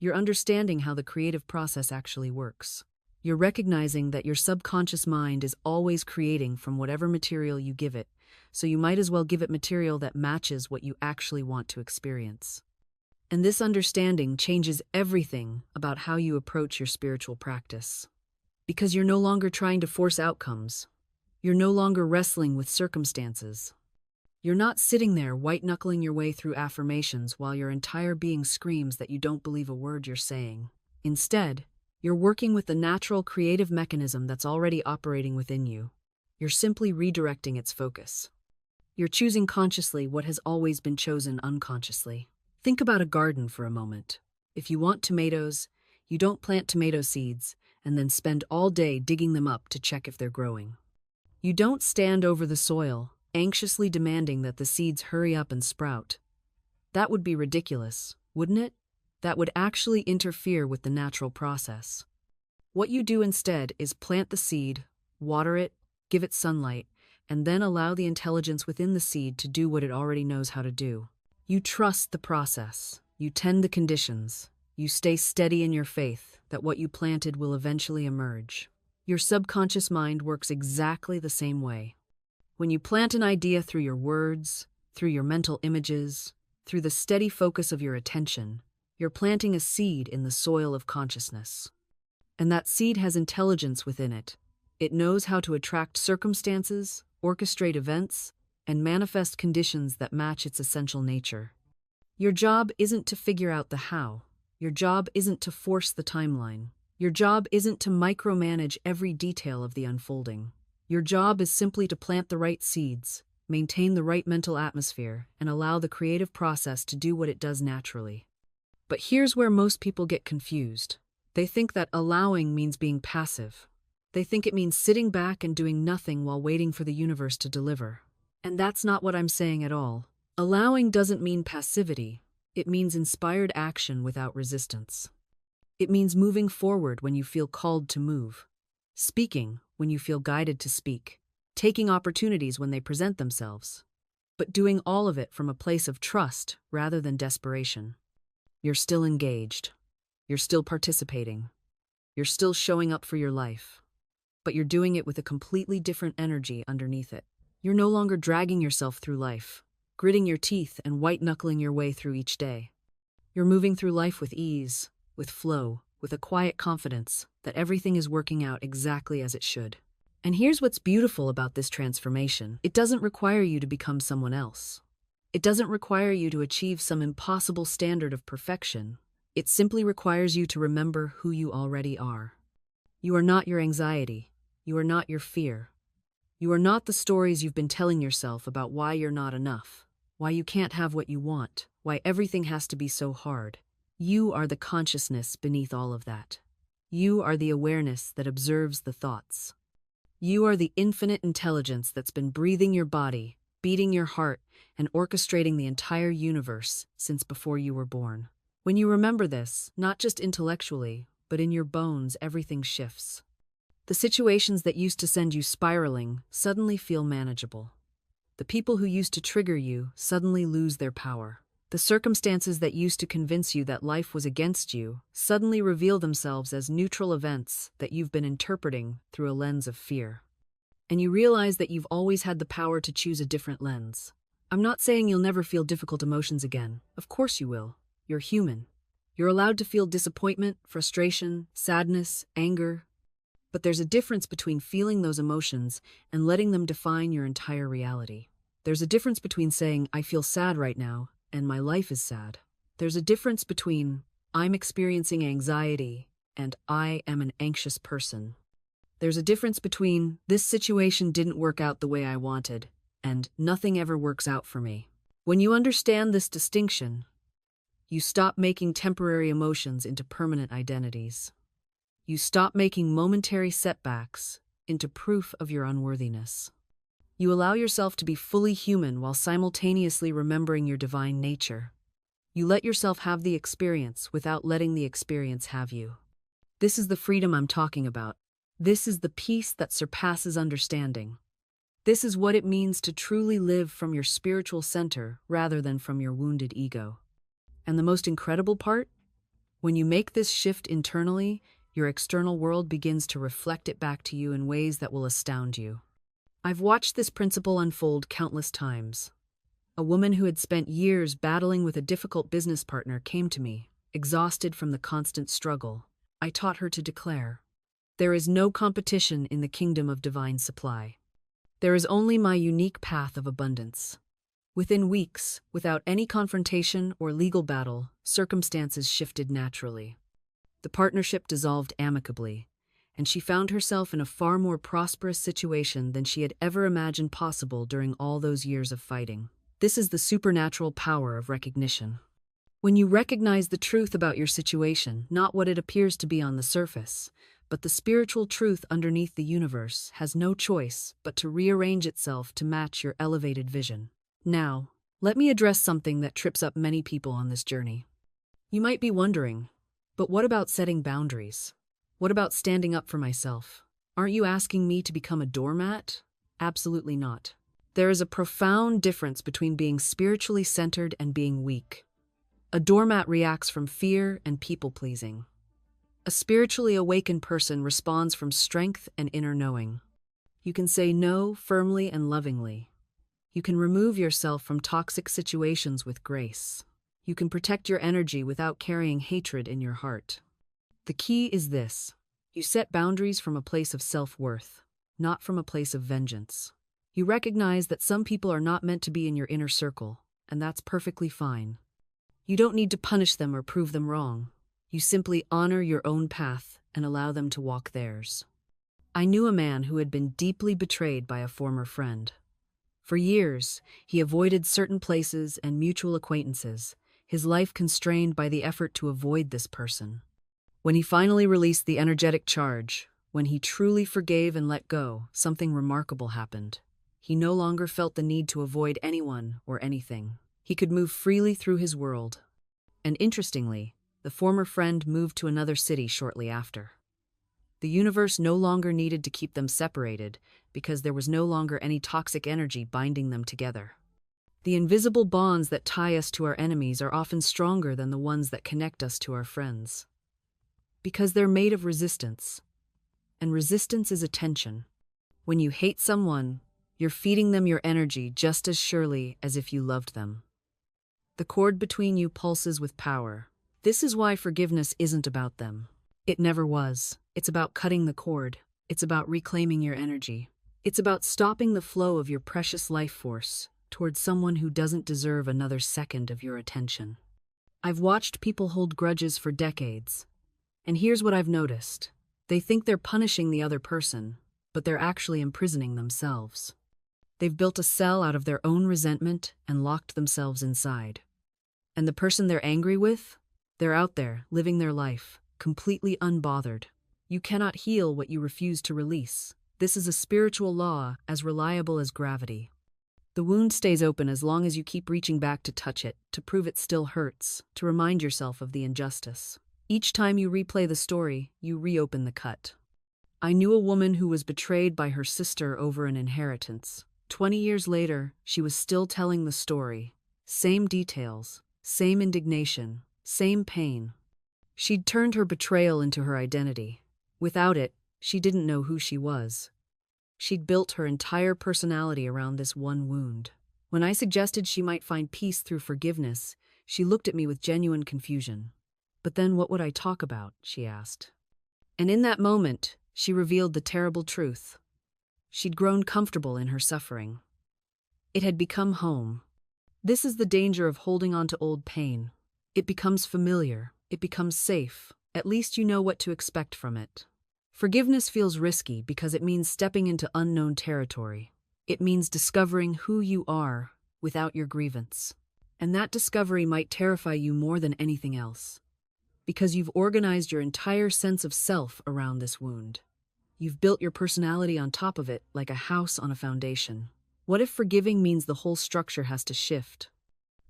You're understanding how the creative process actually works. You're recognizing that your subconscious mind is always creating from whatever material you give it, so you might as well give it material that matches what you actually want to experience. And this understanding changes everything about how you approach your spiritual practice. Because you're no longer trying to force outcomes. You're no longer wrestling with circumstances. You're not sitting there white-knuckling your way through affirmations while your entire being screams that you don't believe a word you're saying. Instead, you're working with the natural creative mechanism that's already operating within you. You're simply redirecting its focus. You're choosing consciously what has always been chosen unconsciously. Think about a garden for a moment. If you want tomatoes, you don't plant tomato seeds and then spend all day digging them up to check if they're growing. You don't stand over the soil, anxiously demanding that the seeds hurry up and sprout. That would be ridiculous, wouldn't it? That would actually interfere with the natural process. What you do instead is plant the seed, water it, give it sunlight, and then allow the intelligence within the seed to do what it already knows how to do. You trust the process. You tend the conditions. You stay steady in your faith that what you planted will eventually emerge. Your subconscious mind works exactly the same way. When you plant an idea through your words, through your mental images, through the steady focus of your attention, you're planting a seed in the soil of consciousness. And that seed has intelligence within it. It knows how to attract circumstances, orchestrate events, and manifest conditions that match its essential nature. Your job isn't to figure out the how. Your job isn't to force the timeline. Your job isn't to micromanage every detail of the unfolding. Your job is simply to plant the right seeds, maintain the right mental atmosphere, and allow the creative process to do what it does naturally. But here's where most people get confused. They think that allowing means being passive. They think it means sitting back and doing nothing while waiting for the universe to deliver. And that's not what I'm saying at all. Allowing doesn't mean passivity. It means inspired action without resistance. It means moving forward when you feel called to move. Speaking when you feel guided to speak. Taking opportunities when they present themselves. But doing all of it from a place of trust rather than desperation. You're still engaged. You're still participating. You're still showing up for your life. But you're doing it with a completely different energy underneath it. You're no longer dragging yourself through life, gritting your teeth and white-knuckling your way through each day. You're moving through life with ease, with flow, with a quiet confidence that everything is working out exactly as it should. And here's what's beautiful about this transformation. It doesn't require you to become someone else. It doesn't require you to achieve some impossible standard of perfection. It simply requires you to remember who you already are. You are not your anxiety. You are not your fear. You are not the stories you've been telling yourself about why you're not enough, why you can't have what you want, why everything has to be so hard. You are the consciousness beneath all of that. You are the awareness that observes the thoughts. You are the infinite intelligence that's been breathing your body, beating your heart, and orchestrating the entire universe since before you were born. When you remember this, not just intellectually, but in your bones, everything shifts. The situations that used to send you spiraling suddenly feel manageable. The people who used to trigger you suddenly lose their power. The circumstances that used to convince you that life was against you suddenly reveal themselves as neutral events that you've been interpreting through a lens of fear. And you realize that you've always had the power to choose a different lens. I'm not saying you'll never feel difficult emotions again. Of course you will. You're human. You're allowed to feel disappointment, frustration, sadness, anger. But there's a difference between feeling those emotions and letting them define your entire reality. There's a difference between saying, I feel sad right now, and my life is sad. There's a difference between, I'm experiencing anxiety, and I am an anxious person. There's a difference between, this situation didn't work out the way I wanted, and nothing ever works out for me. When you understand this distinction, you stop making temporary emotions into permanent identities. You stop making momentary setbacks into proof of your unworthiness. You allow yourself to be fully human while simultaneously remembering your divine nature. You let yourself have the experience without letting the experience have you. This is the freedom I'm talking about. This is the peace that surpasses understanding. This is what it means to truly live from your spiritual center rather than from your wounded ego. And the most incredible part? When you make this shift internally, your external world begins to reflect it back to you in ways that will astound you. I've watched this principle unfold countless times. A woman who had spent years battling with a difficult business partner came to me, exhausted from the constant struggle. I taught her to declare, there is no competition in the kingdom of divine supply. There is only my unique path of abundance. Within weeks, without any confrontation or legal battle, circumstances shifted naturally. The partnership dissolved amicably, and she found herself in a far more prosperous situation than she had ever imagined possible during all those years of fighting. This is the supernatural power of recognition. When you recognize the truth about your situation, not what it appears to be on the surface, but the spiritual truth underneath the universe has no choice but to rearrange itself to match your elevated vision. Now, let me address something that trips up many people on this journey. You might be wondering, but what about setting boundaries? What about standing up for myself? Aren't you asking me to become a doormat? Absolutely not. There is a profound difference between being spiritually centered and being weak. A doormat reacts from fear and people-pleasing. A spiritually awakened person responds from strength and inner knowing. You can say no firmly and lovingly. You can remove yourself from toxic situations with grace. You can protect your energy without carrying hatred in your heart. The key is this. You set boundaries from a place of self-worth, not from a place of vengeance. You recognize that some people are not meant to be in your inner circle, and that's perfectly fine. You don't need to punish them or prove them wrong. You simply honor your own path and allow them to walk theirs. I knew a man who had been deeply betrayed by a former friend. For years, he avoided certain places and mutual acquaintances, his life constrained by the effort to avoid this person. When he finally released the energetic charge, When he truly forgave and let go, something remarkable happened. He no longer felt the need to avoid anyone or anything. He could move freely through his world. And interestingly, the former friend moved to another city shortly after. The universe no longer needed to keep them separated because there was no longer any toxic energy binding them together. The invisible bonds that tie us to our enemies are often stronger than the ones that connect us to our friends. Because they're made of resistance. And resistance is attention. When you hate someone, you're feeding them your energy just as surely as if you loved them. The cord between you pulses with power. This is why forgiveness isn't about them. It never was. It's about cutting the cord. It's about reclaiming your energy. It's about stopping the flow of your precious life force towards someone who doesn't deserve another second of your attention. I've watched people hold grudges for decades. And here's what I've noticed. They think they're punishing the other person, but they're actually imprisoning themselves. They've built a cell out of their own resentment and locked themselves inside. And the person they're angry with? They're out there, living their life, completely unbothered. You cannot heal what you refuse to release. This is a spiritual law as reliable as gravity. The wound stays open as long as you keep reaching back to touch it, to prove it still hurts, to remind yourself of the injustice. Each time you replay the story, you reopen the cut. I knew a woman who was betrayed by her sister over an inheritance. 20 years later, she was still telling the story. Same details, same indignation, same pain. She'd turned her betrayal into her identity. Without it, she didn't know who she was. She'd built her entire personality around this one wound. When I suggested she might find peace through forgiveness, she looked at me with genuine confusion. But then what would I talk about? She asked. And in that moment, she revealed the terrible truth. She'd grown comfortable in her suffering. It had become home. This is the danger of holding on to old pain. It becomes familiar. It becomes safe. At least you know what to expect from it. Forgiveness feels risky because it means stepping into unknown territory. It means discovering who you are without your grievance. And that discovery might terrify you more than anything else. Because you've organized your entire sense of self around this wound. You've built your personality on top of it like a house on a foundation. What if forgiving means the whole structure has to shift?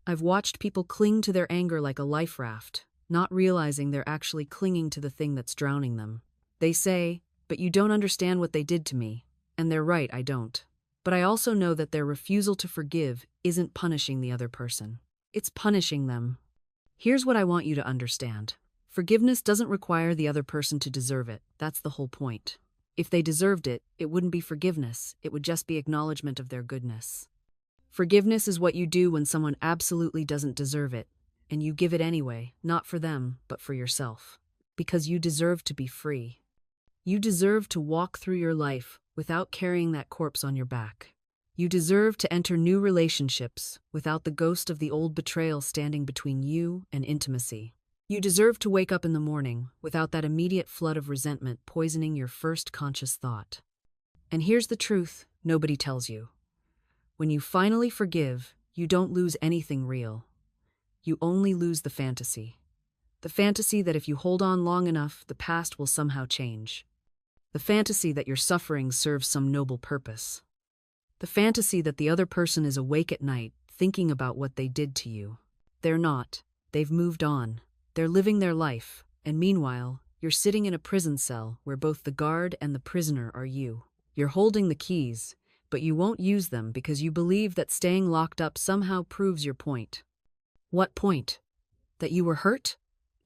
I've watched people cling to their anger like a life raft, not realizing they're actually clinging to the thing that's drowning them. They say, "But you don't understand what they did to me." And they're right, I don't. But I also know that their refusal to forgive isn't punishing the other person. It's punishing them. Here's what I want you to understand. Forgiveness doesn't require the other person to deserve it. That's the whole point. If they deserved it, it wouldn't be forgiveness. It would just be acknowledgement of their goodness. Forgiveness is what you do when someone absolutely doesn't deserve it, and you give it anyway, not for them, but for yourself. Because you deserve to be free. You deserve to walk through your life without carrying that corpse on your back. You deserve to enter new relationships without the ghost of the old betrayal standing between you and intimacy. You deserve to wake up in the morning without that immediate flood of resentment poisoning your first conscious thought. And here's the truth nobody tells you. When you finally forgive, you don't lose anything real. You only lose the fantasy. The fantasy that if you hold on long enough, the past will somehow change. The fantasy that your suffering serves some noble purpose. The fantasy that the other person is awake at night, thinking about what they did to you. They're not. They've moved on. They're living their life. And meanwhile, you're sitting in a prison cell where both the guard and the prisoner are you. You're holding the keys, but you won't use them because you believe that staying locked up somehow proves your point. What point? That you were hurt?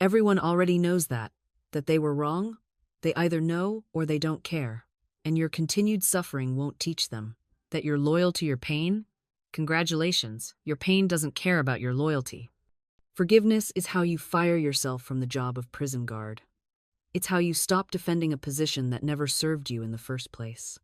Everyone already knows that. That they were wrong? They either know or they don't care. And your continued suffering won't teach them. That you're loyal to your pain? Congratulations, your pain doesn't care about your loyalty. Forgiveness is how you fire yourself from the job of prison guard. It's how you stop defending a position that never served you in the first place.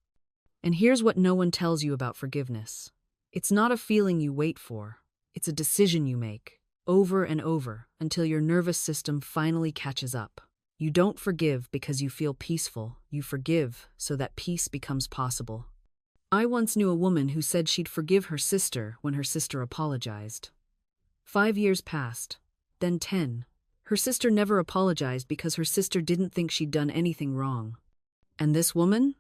And here's what no one tells you about forgiveness. It's not a feeling you wait for. It's a decision you make, over and over, until your nervous system finally catches up. You don't forgive because you feel peaceful. You forgive so that peace becomes possible. I once knew a woman who said she'd forgive her sister when her sister apologized. 5 years passed, then 10. Her sister never apologized because her sister didn't think she'd done anything wrong. And this woman?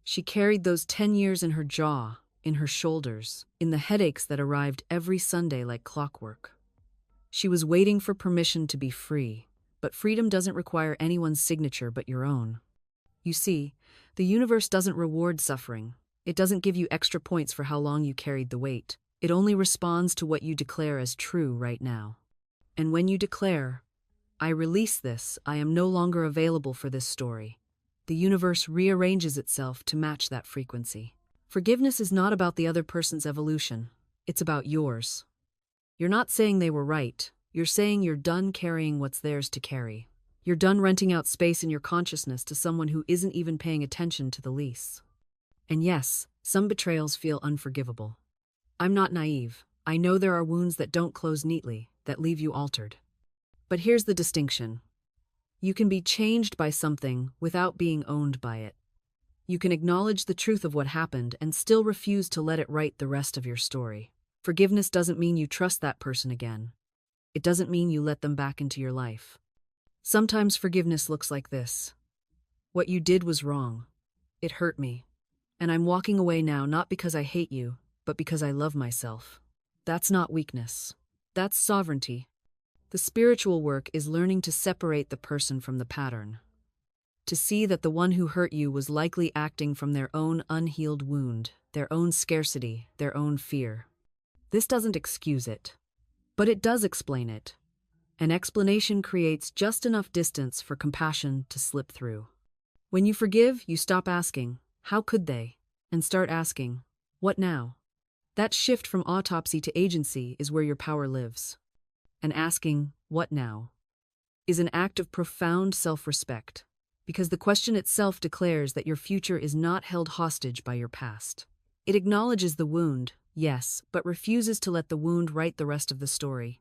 She carried those 10 years in her jaw, in her shoulders, in the headaches that arrived every Sunday like clockwork. She was waiting for permission to be free, but freedom doesn't require anyone's signature but your own. You see, the universe doesn't reward suffering. It doesn't give you extra points for how long you carried the weight. It only responds to what you declare as true right now. And when you declare, I release this, I am no longer available for this story, the universe rearranges itself to match that frequency. Forgiveness is not about the other person's evolution. It's about yours. You're not saying they were right. You're saying you're done carrying what's theirs to carry. You're done renting out space in your consciousness to someone who isn't even paying attention to the lease. And yes, some betrayals feel unforgivable. I'm not naive. I know there are wounds that don't close neatly, that leave you altered. But here's the distinction. You can be changed by something without being owned by it. You can acknowledge the truth of what happened and still refuse to let it write the rest of your story. Forgiveness doesn't mean you trust that person again. It doesn't mean you let them back into your life. Sometimes forgiveness looks like this. What you did was wrong. It hurt me. And I'm walking away now not because I hate you, but because I love myself. That's not weakness. That's sovereignty. The spiritual work is learning to separate the person from the pattern. To see that the one who hurt you was likely acting from their own unhealed wound, their own scarcity, their own fear. This doesn't excuse it, but it does explain it. An explanation creates just enough distance for compassion to slip through. When you forgive, you stop asking, how could they? And start asking, what now? That shift from autopsy to agency is where your power lives. And asking, what now? Is an act of profound self-respect, because the question itself declares that your future is not held hostage by your past. It acknowledges the wound, yes, but refuses to let the wound write the rest of the story.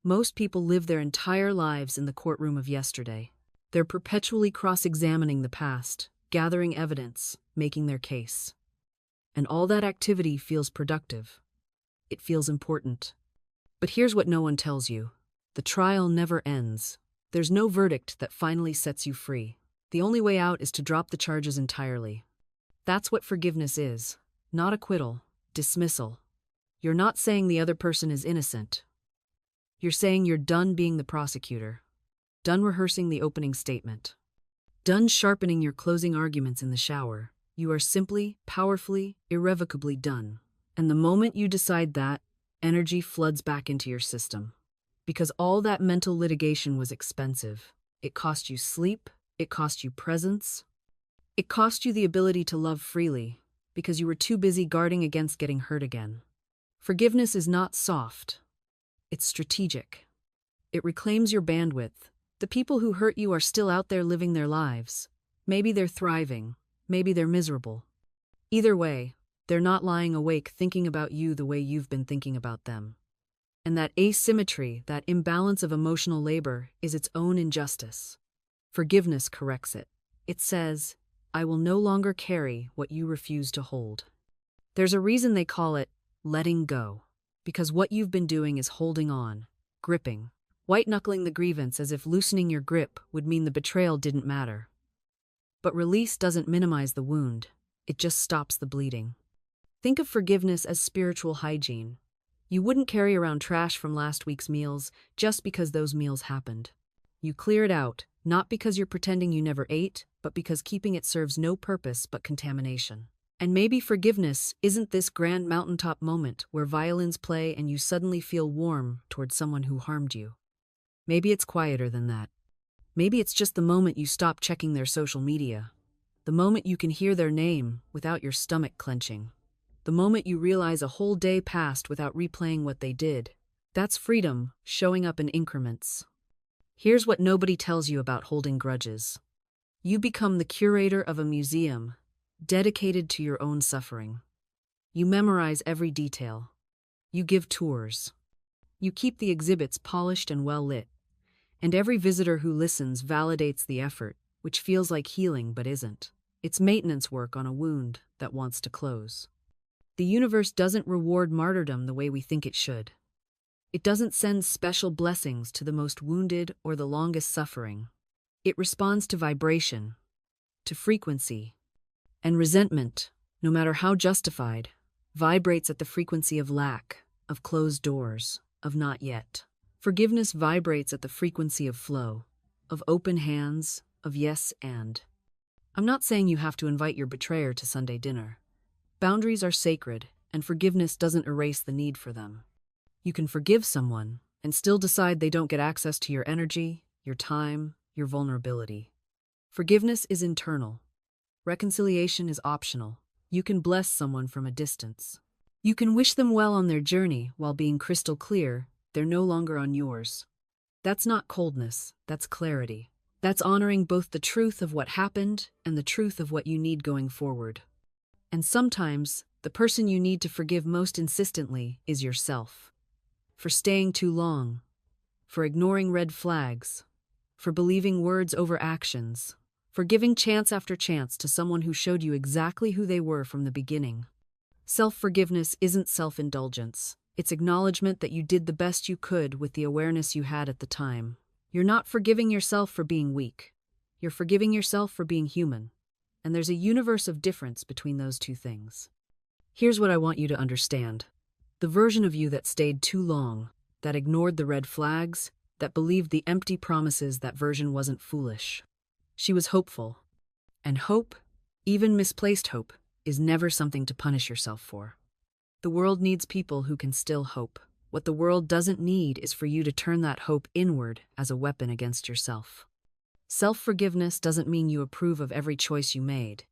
Most people live their entire lives in the courtroom of yesterday. They're perpetually cross-examining the past, gathering evidence, making their case. And all that activity feels productive. It feels important. But here's what no one tells you. The trial never ends. There's no verdict that finally sets you free. The only way out is to drop the charges entirely. That's what forgiveness is. Not acquittal, dismissal. You're not saying the other person is innocent. You're saying you're done being the prosecutor. Done rehearsing the opening statement. Done sharpening your closing arguments in the shower. You are simply, powerfully, irrevocably done. And the moment you decide that, energy floods back into your system. Because all that mental litigation was expensive. It cost you sleep, it cost you presence. It cost you the ability to love freely, because you were too busy guarding against getting hurt again. Forgiveness is not soft. It's strategic. It reclaims your bandwidth. The people who hurt you are still out there living their lives. Maybe they're thriving. Maybe they're miserable. Either way, they're not lying awake thinking about you the way you've been thinking about them. And that asymmetry, that imbalance of emotional labor, is its own injustice. Forgiveness corrects it. It says, I will no longer carry what you refuse to hold. There's a reason they call it letting go. Because what you've been doing is holding on, gripping, white-knuckling the grievance as if loosening your grip would mean the betrayal didn't matter. But release doesn't minimize the wound. It just stops the bleeding. Think of forgiveness as spiritual hygiene. You wouldn't carry around trash from last week's meals just because those meals happened. You clear it out, not because you're pretending you never ate, but because keeping it serves no purpose but contamination. And maybe forgiveness isn't this grand mountaintop moment where violins play and you suddenly feel warm towards someone who harmed you. Maybe it's quieter than that. Maybe it's just the moment you stop checking their social media. The moment you can hear their name without your stomach clenching. The moment you realize a whole day passed without replaying what they did. That's freedom, showing up in increments. Here's what nobody tells you about holding grudges. You become the curator of a museum, dedicated to your own suffering. You memorize every detail. You give tours. You keep the exhibits polished and well lit. And every visitor who listens validates the effort, which feels like healing but isn't. It's maintenance work on a wound that wants to close. The universe doesn't reward martyrdom the way we think it should. It doesn't send special blessings to the most wounded or the longest suffering. It responds to vibration. to frequency. And resentment, no matter how justified, vibrates at the frequency of lack, of closed doors, of not yet. Forgiveness vibrates at the frequency of flow, of open hands, of yes and. I'm not saying you have to invite your betrayer to Sunday dinner. Boundaries are sacred, and forgiveness doesn't erase the need for them. You can forgive someone and still decide they don't get access to your energy, your time, your vulnerability. Forgiveness is internal. Reconciliation is optional. You can bless someone from a distance. You can wish them well on their journey while being crystal clear they're no longer on yours. That's not coldness, that's clarity. That's honoring both the truth of what happened and the truth of what you need going forward. And sometimes, the person you need to forgive most insistently is yourself. For staying too long, for ignoring red flags, for believing words over actions, for giving chance after chance to someone who showed you exactly who they were from the beginning. Self-forgiveness isn't self-indulgence. It's acknowledgement that you did the best you could with the awareness you had at the time. You're not forgiving yourself for being weak. You're forgiving yourself for being human. And there's a universe of difference between those two things. Here's what I want you to understand. The version of you that stayed too long, that ignored the red flags, that believed the empty promises, that version wasn't foolish. She was hopeful. And hope, even misplaced hope, is never something to punish yourself for. The world needs people who can still hope. What the world doesn't need is for you to turn that hope inward as a weapon against yourself. Self-forgiveness doesn't mean you approve of every choice you made.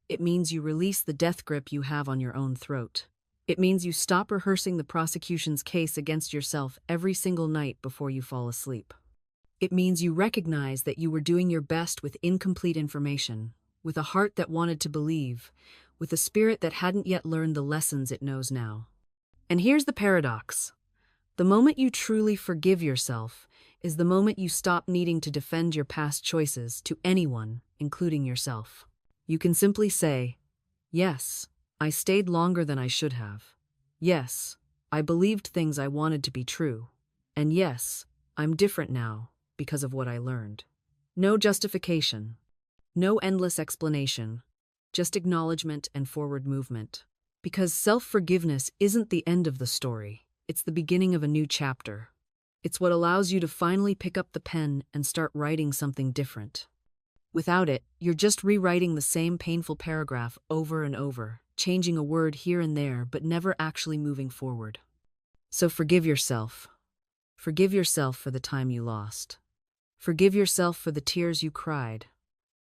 It means you release the death grip you have on your own throat. It means you stop rehearsing the prosecution's case against yourself every single night before you fall asleep. It means you recognize that you were doing your best with incomplete information, with a heart that wanted to believe, with a spirit that hadn't yet learned the lessons it knows now. And here's the paradox. The moment you truly forgive yourself is the moment you stop needing to defend your past choices to anyone, including yourself. You can simply say, yes, I stayed longer than I should have. Yes, I believed things I wanted to be true. And yes, I'm different now because of what I learned. No justification. No endless explanation. Just acknowledgement and forward movement. Because self-forgiveness isn't the end of the story. It's the beginning of a new chapter. It's what allows you to finally pick up the pen and start writing something different. Without it, you're just rewriting the same painful paragraph over and over, changing a word here and there, but never actually moving forward. So forgive yourself. Forgive yourself for the time you lost. Forgive yourself for the tears you cried.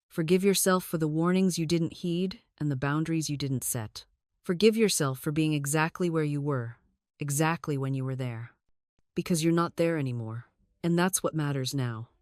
Forgive yourself for the warnings you didn't heed and the boundaries you didn't set. Forgive yourself for being exactly where you were, exactly when you were there. Because you're not there anymore, and that's what matters now.